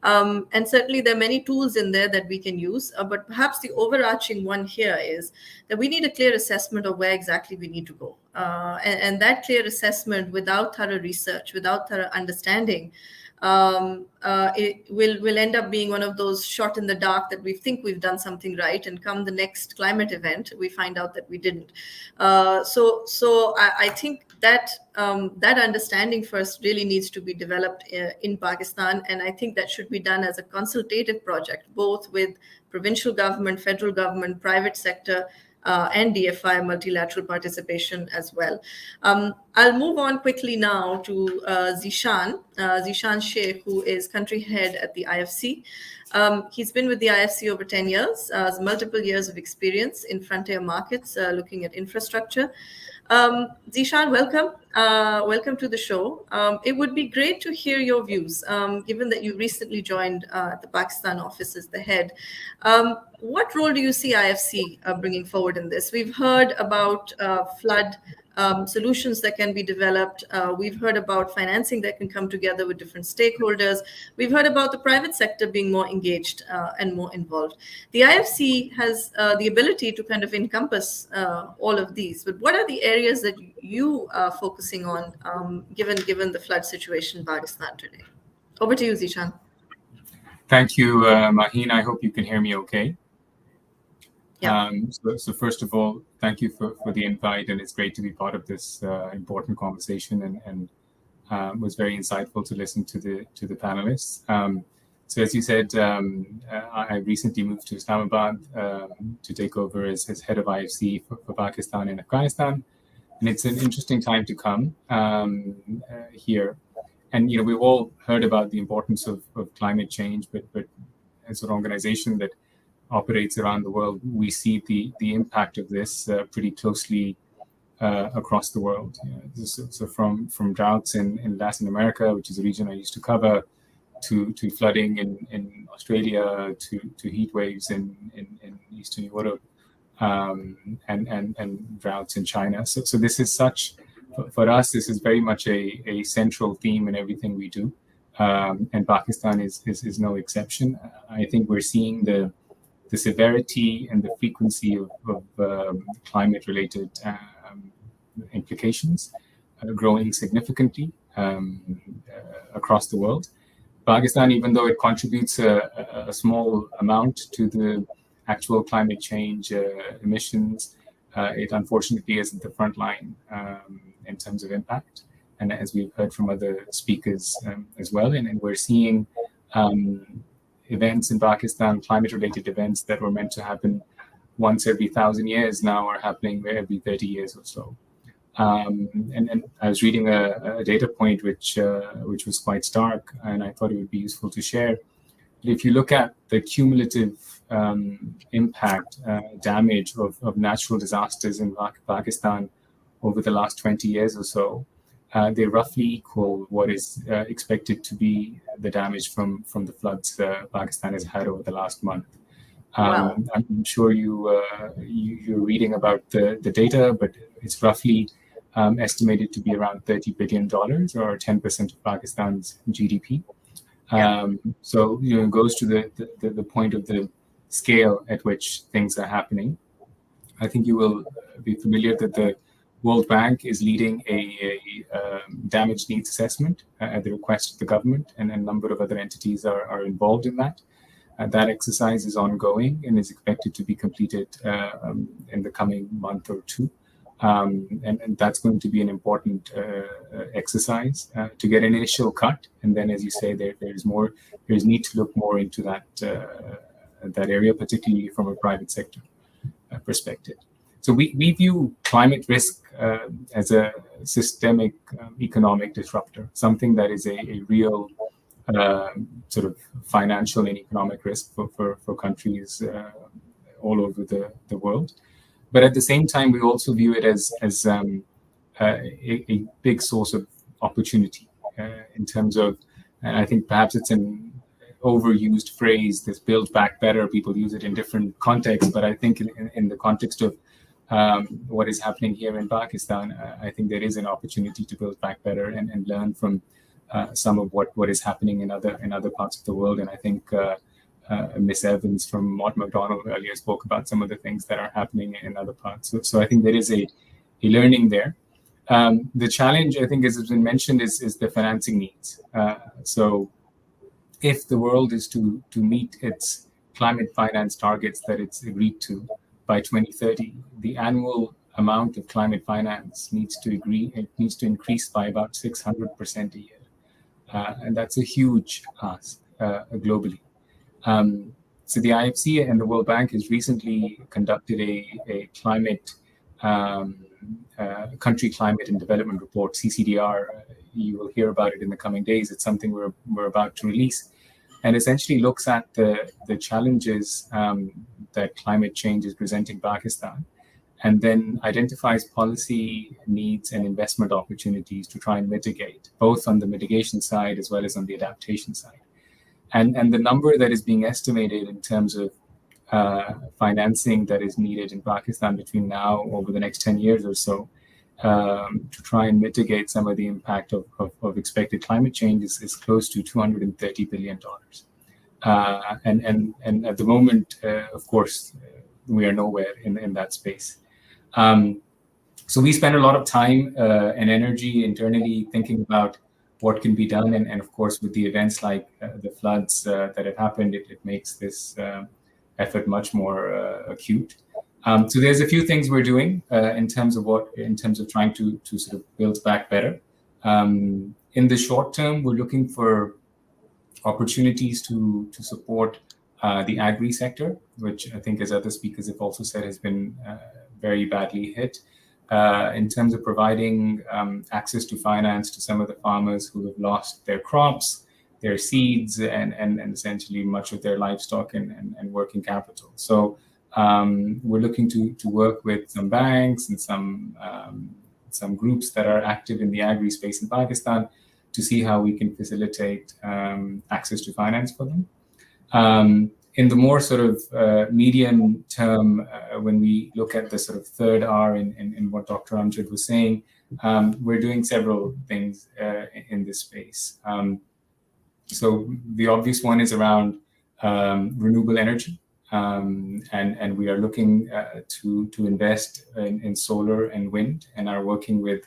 And certainly there are many tools in there that we can use, but perhaps the overarching one here is that we need a clear assessment of where exactly we need to go. And that clear assessment, without thorough research, without thorough understanding, it will end up being one of those shot in the dark that we think we've done something right, and come the next climate event, we find out that we didn't. So I think that that understanding first really needs to be developed in Pakistan, and I think that should be done as a consultative project, both with provincial government, federal government, private sector, and DFI multilateral participation as well. I'll move on quickly now to Zishan Sheikh, who is country head at the IFC. He's been with the IFC over 10 years, has multiple years of experience in frontier markets, looking at infrastructure. Zishan, welcome. Welcome to the show. It would be great to hear your views, given that you recently joined the Pakistan office as the head. What role do you see IFC bringing forward in this? We've heard about flood solutions that can be developed. We've heard about financing that can come together with different stakeholders. We've heard about the private sector being more engaged and more involved. The IFC has the ability to kind of encompass all of these. But what are the areas that you are focusing on, given the flood situation in Pakistan today? Over to you, Zishan. Thank you, Maheen. I hope you can hear me okay. Yeah. So first of all, thank you for the invite, and it's great to be part of this important conversation, and was very insightful to listen to the panelists. So as you said, I recently moved to Islamabad to take over as head of IFC for Pakistan and Afghanistan, and it's an interesting time to come here. And we've all heard about the importance of climate change, but as an organization that operates around the world, we see the impact of this pretty closely across the world. So from droughts in Latin America, which is a region I used to cover, to flooding in Australia, to heat waves in Eastern Europe, and droughts in China. So this is for us, this is very much a central theme in everything we do. And Pakistan is no exception. I think we're seeing the severity and the frequency of climate-related implications growing significantly across the world. Pakistan, even though it contributes a small amount to the actual climate change emissions, it unfortunately is at the front line in terms of impact. And as we've heard from other speakers as well, and we're seeing events in Pakistan, climate-related events that were meant to happen once every 1,000 years now are happening every 30 years or so. And I was reading a data point which was quite stark, and I thought it would be useful to share. If you look at the cumulative impact, damage of natural disasters in Pakistan over the last 20 years or so, they roughly equal what is expected to be the damage from the floods Pakistan has had over the last month. Wow. I'm sure you're reading about the data, but it's roughly estimated to be around $30 billion or 10% of Pakistan's GDP. So it goes to the point of the scale at which things are happening. I think you will be familiar that the World Bank is leading a damage needs assessment at the request of the government, and a number of other entities are involved in that. That exercise is ongoing and is expected to be completed in the coming month or two. And that's going to be an important exercise to get an initial cut. And then, as you say, there's need to look more into that area, particularly from a private sector perspective. So we view climate risk as a systemic economic disruptor, something that is a real sort of financial and economic risk for countries all over the world. But at the same time, we also view it as a big source of opportunity in terms of, and I think perhaps it's an overused phrase, this build back better. People use it in different contexts, but I think in the context of what is happening here in Pakistan, I think there is an opportunity to build back better and learn from some of what is happening in other parts of the world. And I think Miss Evans from Mott MacDonald earlier spoke about some of the things that are happening in other parts. So I think there is a learning there. The challenge, I think, as has been mentioned, is the financing needs. So if the world is to meet its climate finance targets that it's agreed to by 2030, the annual amount of climate finance needs to increase by about 600% a year. And that's a huge ask globally. So the IFC and the World Bank has recently conducted a climate country climate and development report, CCDR. You will hear about it in the coming days. It's something we're about to release, and essentially looks at the challenges that climate change is presenting Pakistan, and then identifies policy needs and investment opportunities to try and mitigate, both on the mitigation side as well as on the adaptation side. And the number that is being estimated in terms of financing that is needed in Pakistan between now over the next 10 years or so to try and mitigate some of the impact of expected climate change is close to $230 billion. And at the moment, of course, we are nowhere in that space. So we spend a lot of time and energy internally thinking about what can be done. And of course, with the events like the floods that have happened, it makes this effort much more acute. So there's a few things we're doing in terms of trying to sort of build back better. In the short term, we're looking for opportunities to support the agri sector, which I think, as other speakers have also said, has been very badly hit. In terms of providing access to finance to some of the farmers who have lost their crops, their seeds, and essentially much of their livestock and working capital. So we're looking to work with some banks and some groups that are active in the agri space in Pakistan to see how we can facilitate access to finance for them. In the more sort of medium term, when we look at the sort of third R in what Dr. Amjad was saying, we're doing several things in this space. So the obvious one is around renewable energy, and we are looking to invest in solar and wind, and are working with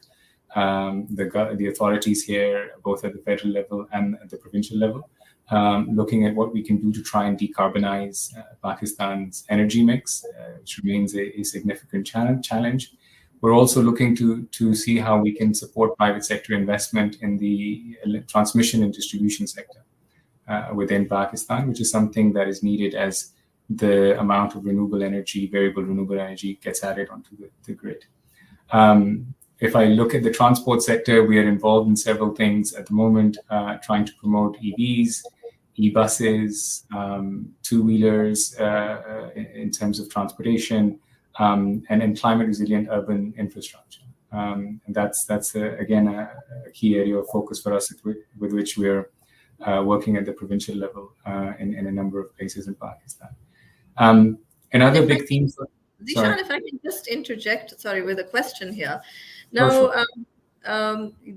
the authorities here, both at the federal level and at the provincial level. Looking at what we can do to try and decarbonize Pakistan's energy mix, which remains a significant challenge. We're also looking to see how we can support private sector investment in the transmission and distribution sector within Pakistan, which is something that is needed as the amount of variable renewable energy gets added onto the grid. If I look at the transport sector, we are involved in several things at the moment, trying to promote EVs, e-buses, two-wheelers in terms of transportation, and then climate-resilient urban infrastructure. And that's again a key area of focus for us with which we're working at the provincial level in a number of places in Pakistan. Another big theme. Zishan, if I can just interject, with a question here. Oh, Now, sure.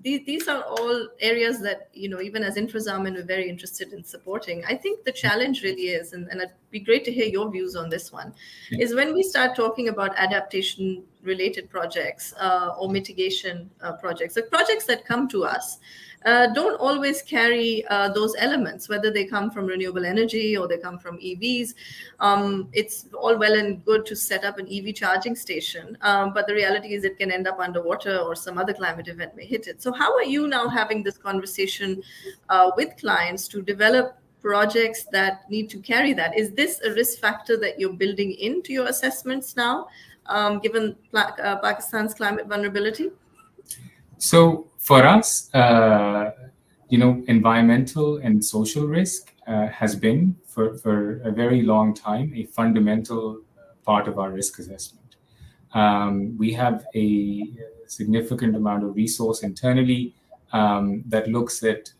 these are all areas that, even as InfraZamin, we're very interested in supporting. I think the challenge really is, and it'd be great to hear your views on this one, is when we start talking about adaptation-related projects or mitigation projects, the projects that come to us don't always carry those elements, whether they come from renewable energy or they come from EVs. It's all well and good to set up an EV charging station, but the reality is it can end up underwater or some other climate event may hit it. So how are you now having this conversation with clients to develop projects that need to carry that? Is this a risk factor that you're building into your assessments now, given Pakistan's climate vulnerability? So for us, environmental and social risk has been for a very long time a fundamental part of our risk assessment. We have a significant amount of resource internally that looks at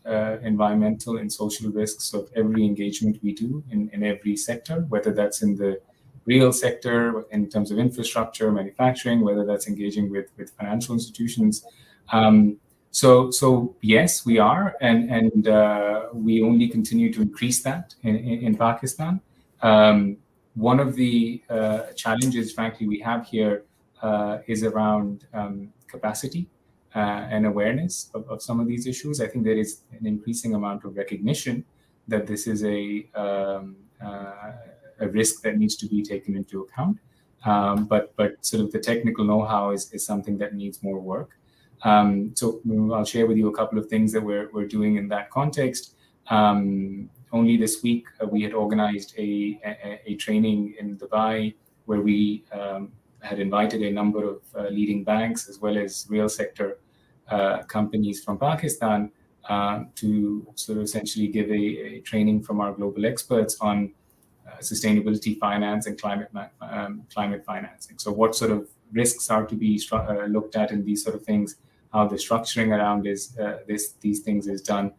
environmental and social risks of every engagement we do in every sector, whether that's in the real sector in terms of infrastructure, manufacturing, whether that's engaging with financial institutions. So yes, we are, and we only continue to increase that in Pakistan. One of the challenges, frankly, we have here is around capacity and awareness of some of these issues. I think there is an increasing amount of recognition that this is a risk that needs to be taken into account. But sort of the technical know-how is something that needs more work. So I'll share with you a couple of things that we're doing in that context. Only this week, we had organized a training in Dubai where we had invited a number of leading banks as well as real sector companies from Pakistan to sort of essentially give a training from our global experts on sustainability finance and climate financing. So what sort of risks are to be looked at in these sort of things, how the structuring around these things is done.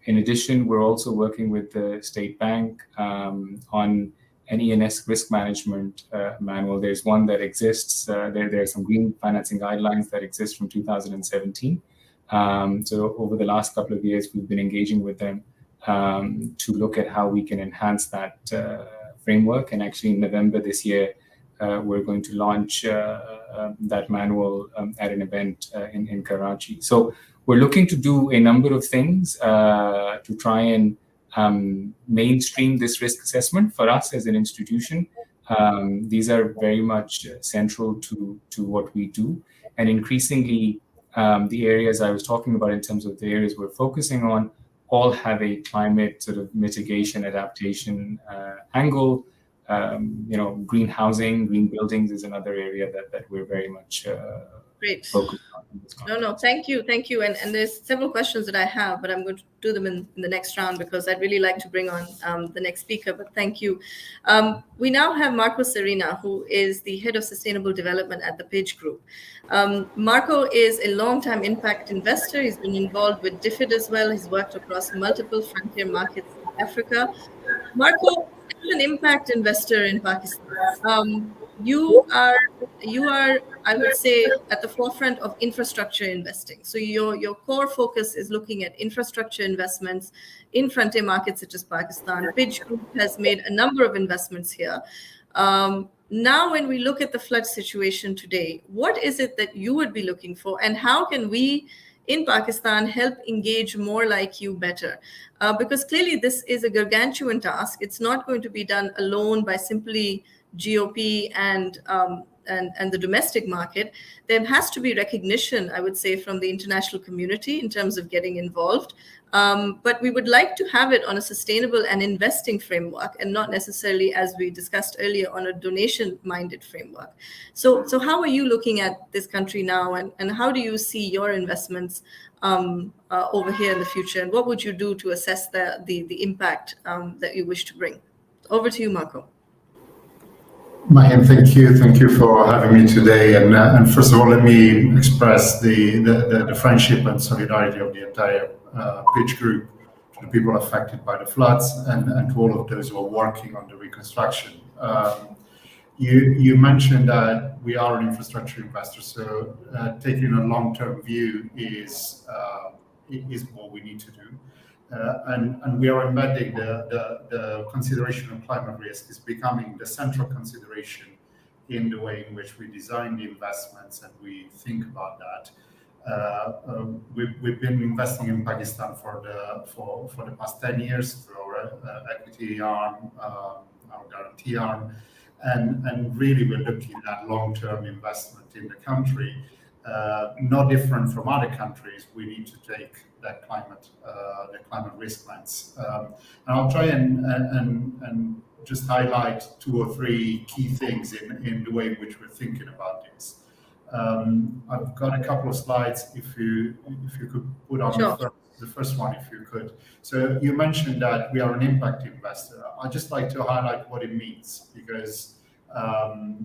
In addition, we're also working with the State Bank on an ENS risk management manual. There's one that exists. There are some green financing guidelines that exist from 2017. So over the last couple of years, we've been engaging with them to look at how we can enhance that framework. And actually in November this year, we're going to launch that manual at an event in Karachi. So we're looking to do a number of things to try and mainstream this risk assessment for us as an institution. These are very much central to what we do. And increasingly, the areas I was talking about in terms of the areas we're focusing on all have a climate sort of mitigation, adaptation angle. Green housing, green buildings is another area that we're very much focused on. No, thank you. And there's several questions that I have, but I'm going to do them in the next round because I'd really like to bring on the next speaker, but thank you. We now have Marco Serena, who is the Head of Sustainable Development at the PIDG Group. Marco is a long-time impact investor. He's been involved with DFID as well. He's worked across multiple frontier markets in Africa. Marco, as an impact investor in Pakistan, you are, I would say, at the forefront of infrastructure investing. So your core focus is looking at infrastructure investments in frontier markets such as Pakistan. PIDG Group has made a number of investments here. Now, when we look at the flood situation today, what is it that you would be looking for, and how can we in Pakistan help engage more like you better? Because clearly this is a gargantuan task. It's not going to be done alone by simply GOP and the domestic market. There has to be recognition, I would say, from the international community in terms of getting involved. But we would like to have it on a sustainable and investing framework and not necessarily, as we discussed earlier, on a donation-minded framework. So how are you looking at this country now, and how do you see your investments over here in the future? And what would you do to assess the impact that you wish to bring? Over to you, Marco. Mahin, thank you. Thank you for having me today. And first of all, let me express the friendship and solidarity of the entire PIDG group to the people affected by the floods and to all of those who are working on the reconstruction. You mentioned that we are an infrastructure investor, so taking a long-term view is what we need to do. And we are embedding the consideration of climate risk is becoming the central consideration in the way in which we design the investments and we think about that. We've been investing in Pakistan for the past 10 years through our equity arm, our guarantee arm, and really we're looking at long-term investment in the country. Not different from other countries, we need to take that climate risk lens. And I'll try and just highlight 2 or 3 key things in the way in which we're thinking about this. I've got a couple of slides. If you could put on the first one, if you could. So you mentioned that we are an impact investor. I'd just like to highlight what it means because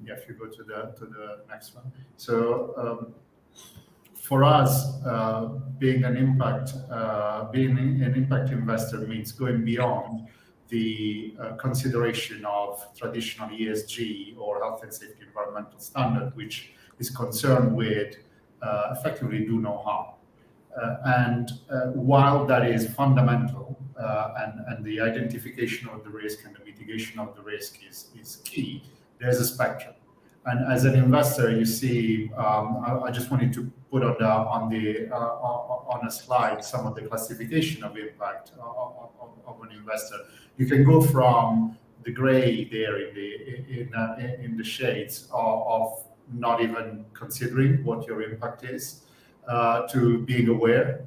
if you go to the next one. So for us, being an impact investor means going beyond the consideration of traditional ESG or health and safety environmental standard, which is concerned with effectively do no harm. And while that is fundamental and the identification of the risk and the mitigation of the risk is key, there's a spectrum. And as an investor, you see, I just wanted to put on a slide some of the classification of impact of an investor. You can go from the gray there in the shades of not even considering what your impact is, to being aware,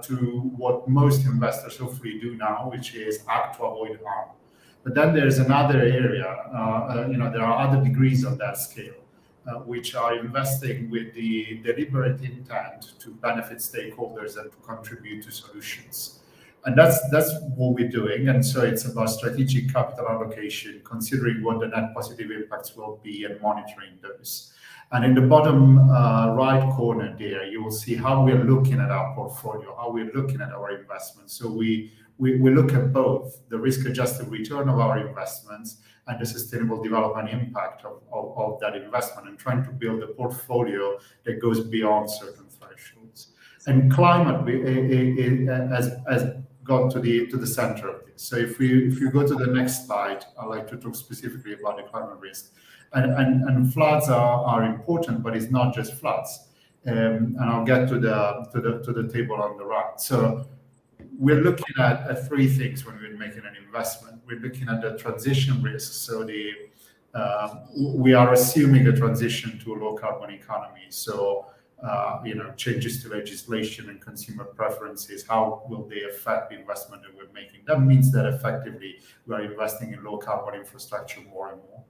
to what most investors hopefully do now, which is act to avoid harm. But then there's another area, there are other degrees on that scale, which are investing with the deliberate intent to benefit stakeholders and to contribute to solutions. And that's what we're doing. And so it's about strategic capital allocation, considering what the net positive impacts will be and monitoring those. And in the bottom right corner there, you will see how we're looking at our portfolio, how we're looking at our investments. So we look at both the risk-adjusted return of our investments and the sustainable development impact of that investment, and trying to build a portfolio that goes beyond certain thresholds. And climate has gone to the center of this. So if you go to the next slide, I'd like to talk specifically about the climate risk. And floods are important, but it's not just floods. And I'll get to the table on the right. So we're looking at 3 things when we're making an investment. We're looking at the transition risk. So we are assuming a transition to a low carbon economy. So changes to legislation and consumer preferences, how will they affect the investment that we're making? That means that effectively we are investing in low carbon infrastructure more and more.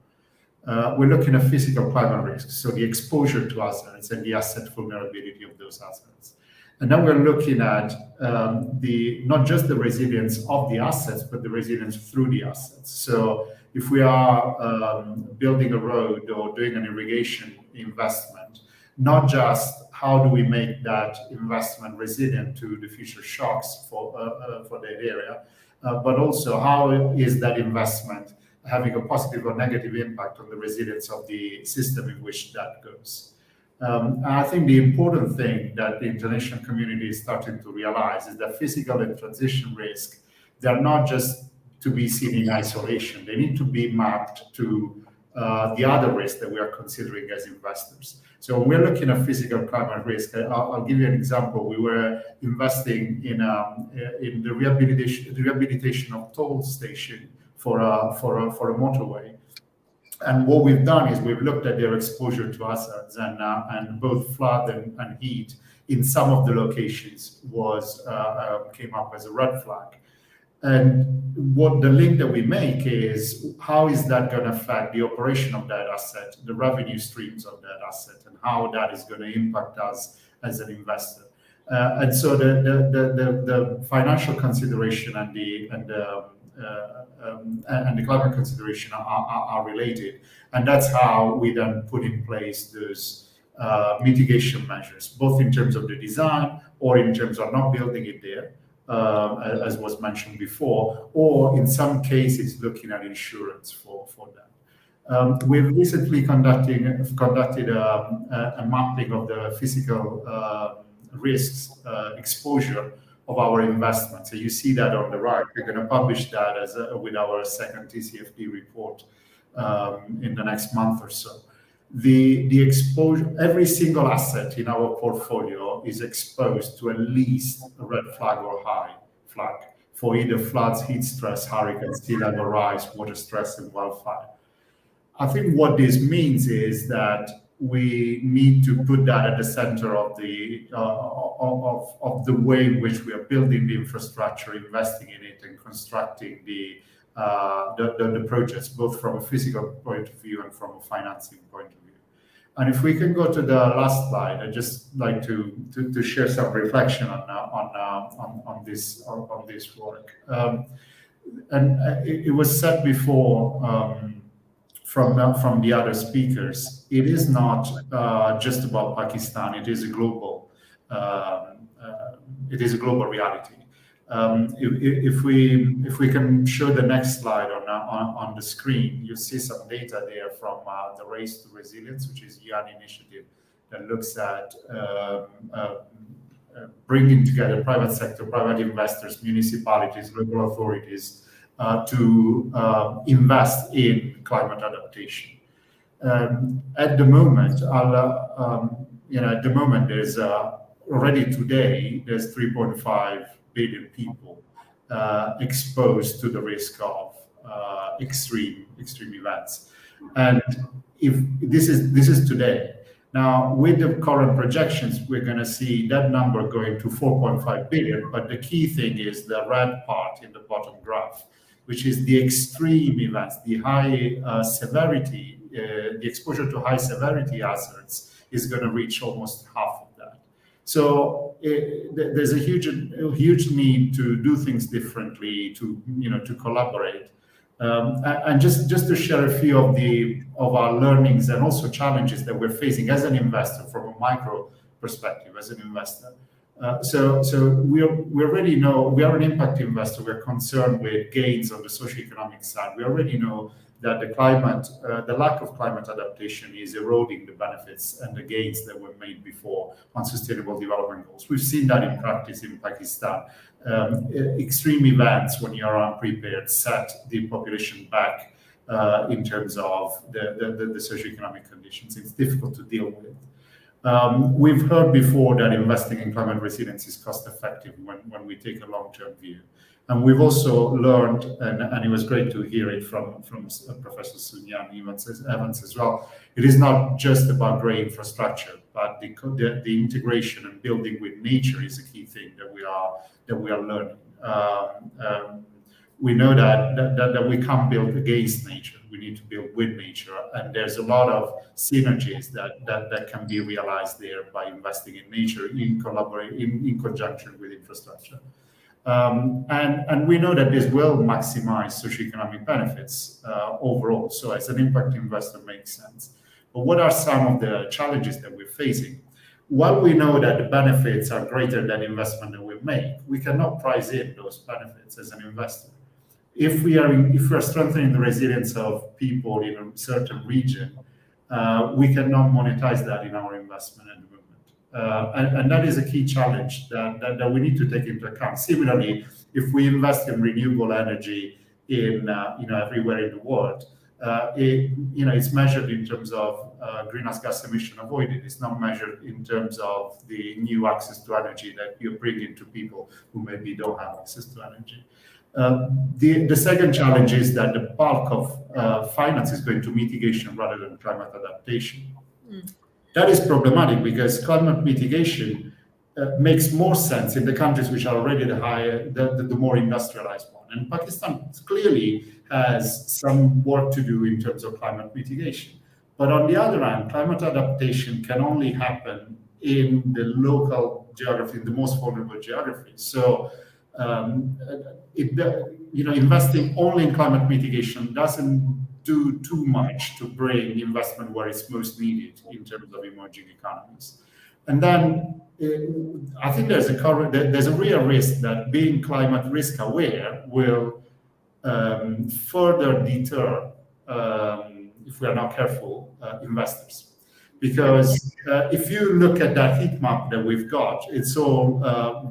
We're looking at physical climate risks, so the exposure to assets and the asset vulnerability of those assets. And then we're looking at not just the resilience of the assets, but the resilience through the assets. So if we are building a road or doing an irrigation investment, not just how do we make that investment resilient to the future shocks for that area, but also how is that investment having a positive or negative impact on the resilience of the system in which that goes. And I think the important thing that the international community is starting to realize is that physical and transition risk, they're not just to be seen in isolation. They need to be mapped to the other risks that we are considering as investors. So when we're looking at physical climate risk, I'll give you an example. We were investing in the rehabilitation of toll station for a motorway. And what we've done is we've looked at their exposure to hazards, and both flood and heat in some of the locations came up as a red flag. And what the link that we make is how is that going to affect the operation of that asset, the revenue streams of that asset, and how that is going to impact us as an investor. And so the financial consideration and and the climate consideration are related. And that's how we then put in place those mitigation measures, both in terms of the design or in terms of not building it there, as was mentioned before, or in some cases looking at insurance for that. We've recently conducted a mapping of the physical risks exposure of our investments. So you see that on the right. We're going to publish that with our second TCFD report in the next month or so. The exposure, every single asset in our portfolio is exposed to at least a red flag or high flag for either floods, heat stress, hurricanes, sea level rise, water stress, and wildfire. I think what this means is that we need to put that at the center of the way in which we are building the infrastructure, investing in it, and constructing the projects, both from a physical point of view and from a financing point of view. And if we can go to the last slide, I'd just like to share some reflection on this work. And it was said before from the other speakers, it is not just about Pakistan. It is a global reality. If we can show the next slide on the screen, you see some data there from the Race to Resilience, which is a UN initiative that looks at bringing together private sector, private investors, municipalities, local authorities to invest in climate adaptation. At the moment, there's already today there's 3.5 billion people exposed to the risk of extreme events, and if this is today. Now, with the current projections, we're going to see that number going to 4.5 billion. But the key thing is the red part in the bottom graph, which is the extreme events, the high severity, the exposure to high severity hazards is going to reach almost half of that. So there's a huge need to do things differently, to collaborate. And just to share a few of our learnings and also challenges that we're facing as an investor from a micro perspective as an investor. So we already know we are an impact investor. We're concerned with gains on the socioeconomic side. We already know that the lack of climate adaptation is eroding the benefits and the gains that were made before on sustainable development goals. We've seen that in practice in Pakistan. Extreme events, when you are unprepared, set the population back in terms of the socioeconomic conditions. It's difficult to deal with. We've heard before that investing in climate resilience is cost effective when we take a long-term view. And we've also learned, and it was great to hear it from Professor Sunyan Evans as well, it is not just about great infrastructure, but the integration and building with nature is a key thing that we are learning. We know that we can't build against nature. We need to build with nature, and there's a lot of synergies that can be realized there by investing in nature in conjunction with infrastructure. And we know that this will maximize socioeconomic benefits overall. So as an impact investor, makes sense. But what are some of the challenges that we're facing? While we know that the benefits are greater than investment that we make, we cannot price in those benefits as an investor. If we are strengthening the resilience of people in a certain region, we cannot monetize that in our investment at the moment. And that is a key challenge that we need to take into account. Similarly, if we invest in renewable energy in everywhere in the world, it's measured in terms of greenhouse gas emission avoided. It's not measured in terms of the new access to energy that you bring into people who maybe don't have access to energy. The second challenge is that the bulk of finance is going to mitigation rather than climate adaptation. That is problematic because climate mitigation makes more sense in the countries which are already the more industrialized one. And Pakistan clearly has some work to do in terms of climate mitigation. But on the other hand, climate adaptation can only happen in the local geography, in the most vulnerable geographies. So investing only in climate mitigation doesn't do too much to bring investment where it's most needed in terms of emerging economies. And then I think there's a real risk that being climate risk aware will further deter, if we are not careful, investors. Because if you look at that heat map that we've got, it's all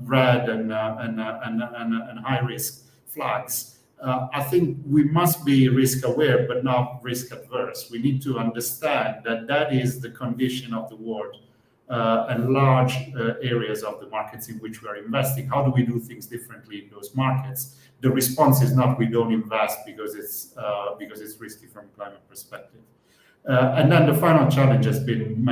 red and high risk flags. I think we must be risk aware, but not risk adverse. We need to understand that that is the condition of the world and large areas of the markets in which we are investing. How do we do things differently in those markets? The response is not we don't invest because it's risky from a climate perspective. And then the final challenge has been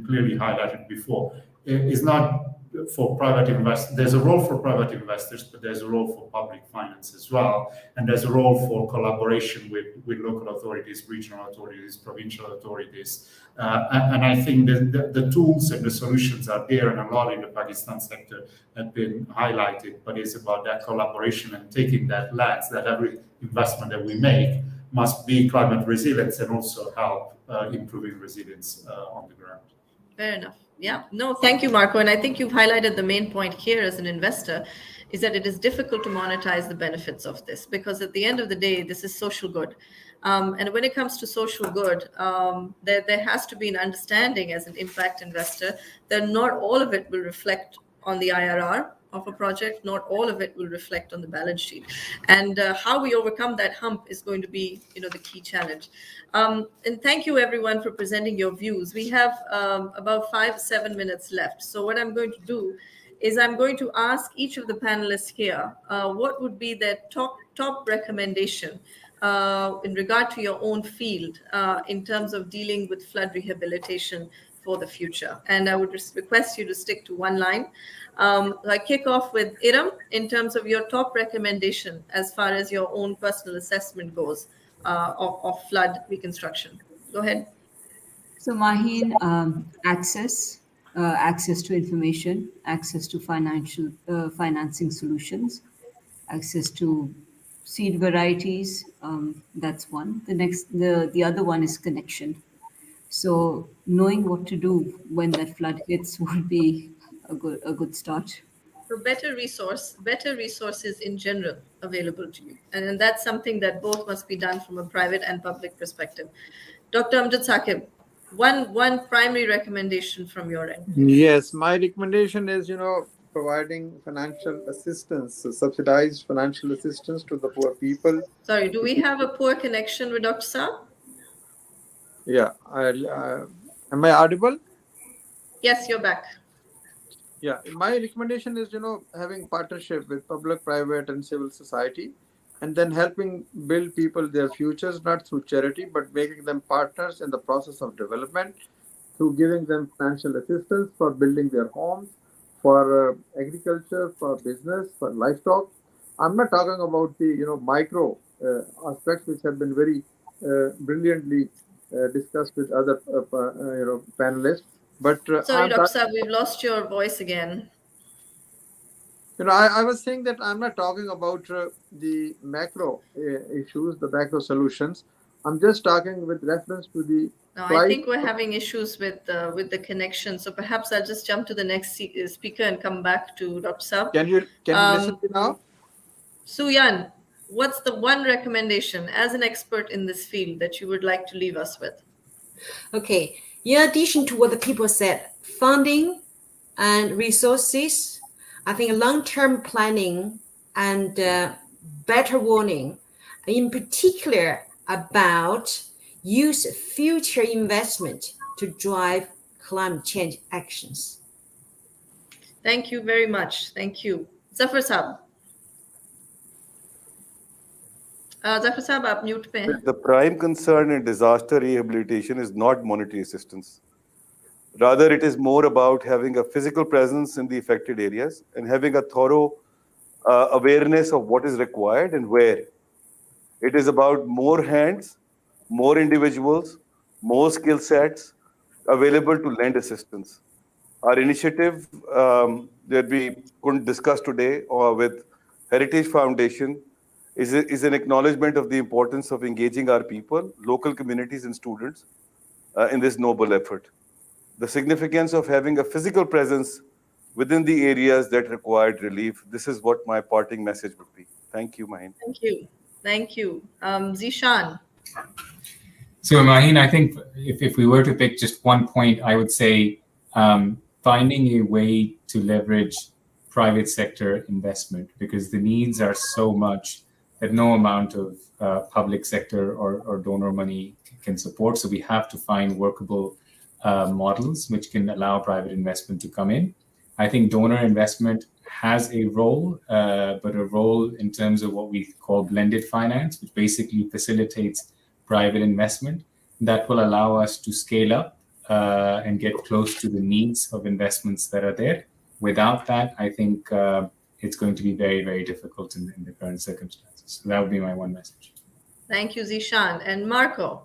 clearly highlighted before. Is not for private investors. There's a role for private investors, but there's a role for public finance as well, and there's a role for collaboration with local authorities, regional authorities, provincial authorities. And I think the tools and the solutions are there, and a lot in the Pakistan sector have been highlighted. But it's about that collaboration and taking that lens that every investment that we make must be climate resilience and also help improving resilience on the ground. Fair enough. Yeah. No, thank you, Marco. And I think you've highlighted the main point here as an investor is that it is difficult to monetize the benefits of this because at the end of the day, this is social good. And when it comes to social good, there has to be an understanding as an impact investor that not all of it will reflect on the IRR of a project, not all of it will reflect on the balance sheet. And how we overcome that hump is going to be, the key challenge. And thank you everyone for presenting your views. We have about 5-7 minutes left. So what I'm going to do is I'm going to ask each of the panelists here, what would be their top recommendation in regard to your own field in terms of dealing with flood rehabilitation for the future. And I would request you to stick to one line. I kick off with Iram in terms of your top recommendation as far as your own personal assessment goes of flood reconstruction. Go ahead. So Maheen, access to information, access to financing solutions, access to seed varieties. That's one. The other one is connection. So knowing what to do when that flood hits would be a good start. So better resources in general available to you. And that's something that both must be done from a private and public perspective. Dr. Amjad Saqib, one primary recommendation from your end. Yes, my recommendation is, providing financial assistance, subsidized financial assistance to the poor people. Sorry, do we have a poor connection with Dr. Saab? Yeah. Am I audible? Yes, you're back. Yeah. My recommendation is, having partnership with public, private, and civil society, and then helping build people their futures, not through charity, but making them partners in the process of development, through giving them financial assistance for building their homes, for agriculture, for business, for livestock. I'm not talking about the, micro aspects, which have been very brilliantly discussed with other panelists. But sorry, Dr. Saab, we've lost your voice again. I was saying that I'm not talking about the macro issues, the macro solutions. I'm just talking with reference to the. No, I think we're having issues with the connection. So perhaps I'll just jump to the next speaker and come back to Dr. Saab. Can you listen to now? Suyan, what's the one recommendation as an expert in this field that you would like to leave us with? Okay. In addition to what the people said, funding and resources, I think long-term planning and better warning, in particular about use future investment to drive climate change actions. Thank you very much. Thank you. Zafar Saab. Zafar Saab, aap mute pe hain. The prime concern in disaster rehabilitation is not monetary assistance. Rather, it is more about having a physical presence in the affected areas and having a thorough awareness of what is required and where. It is about more hands, more individuals, more skill sets available to lend assistance. Our initiative that we couldn't discuss today with Heritage Foundation is an acknowledgement of the importance of engaging our people, local communities and students in this noble effort. The significance of having a physical presence within the areas that required relief. This is what my parting message would be. Thank you, Mahin. Thank you. Thank you. Zishan. So, Mahin, I think if we were to pick just one point, I would say finding a way to leverage private sector investment, because the needs are so much that no amount of public sector or donor money can support. So we have to find workable models which can allow private investment to come in. I think donor investment has a role, but a role in terms of what we call blended finance, which basically facilitates private investment that will allow us to scale up and get close to the needs of investments that are there. Without that, I think it's going to be very, very difficult in the current circumstances. So that would be my one message. Thank you, Zishan. And Marco.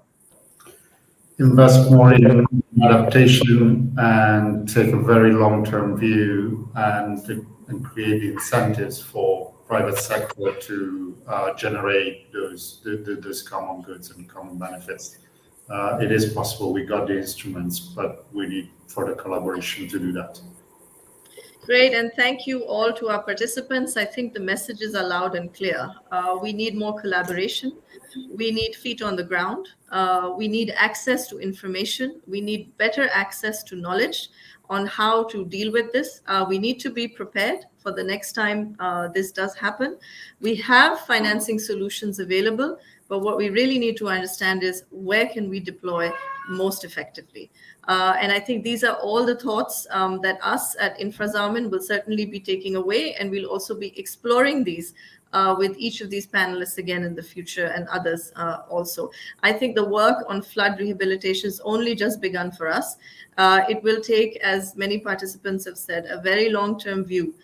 Invest more in adaptation and take a very long-term view and create incentives for private sector to generate those common goods and common benefits. It is possible. We got the instruments, but we need further collaboration to do that. Great, and thank you all to our participants. I think the messages are loud and clear. We need more collaboration. We need feet on the ground. We need access to information. We need better access to knowledge on how to deal with this. We need to be prepared for the next time this does happen. We have financing solutions available, but what we really need to understand is where can we deploy most effectively. And I think these are all the thoughts that us at InfraZamin will certainly be taking away, and we'll also be exploring these with each of these panelists again in the future and others also. I think the work on flood rehabilitation has only just begun for us. It will take, as many participants have said, a very long-term view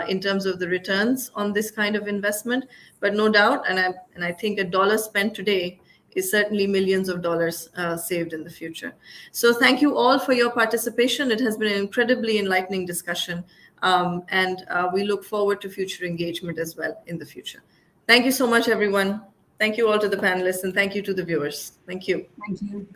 in terms of the returns on this kind of investment. But no doubt, and I think $1 spent today is certainly millions of dollars saved in the future. So thank you all for your participation. It has been an incredibly enlightening discussion, and we look forward to future engagement as well in the future. Thank you so much, everyone. Thank you all to the panelists, and thank you to the viewers. Thank you. Thank you.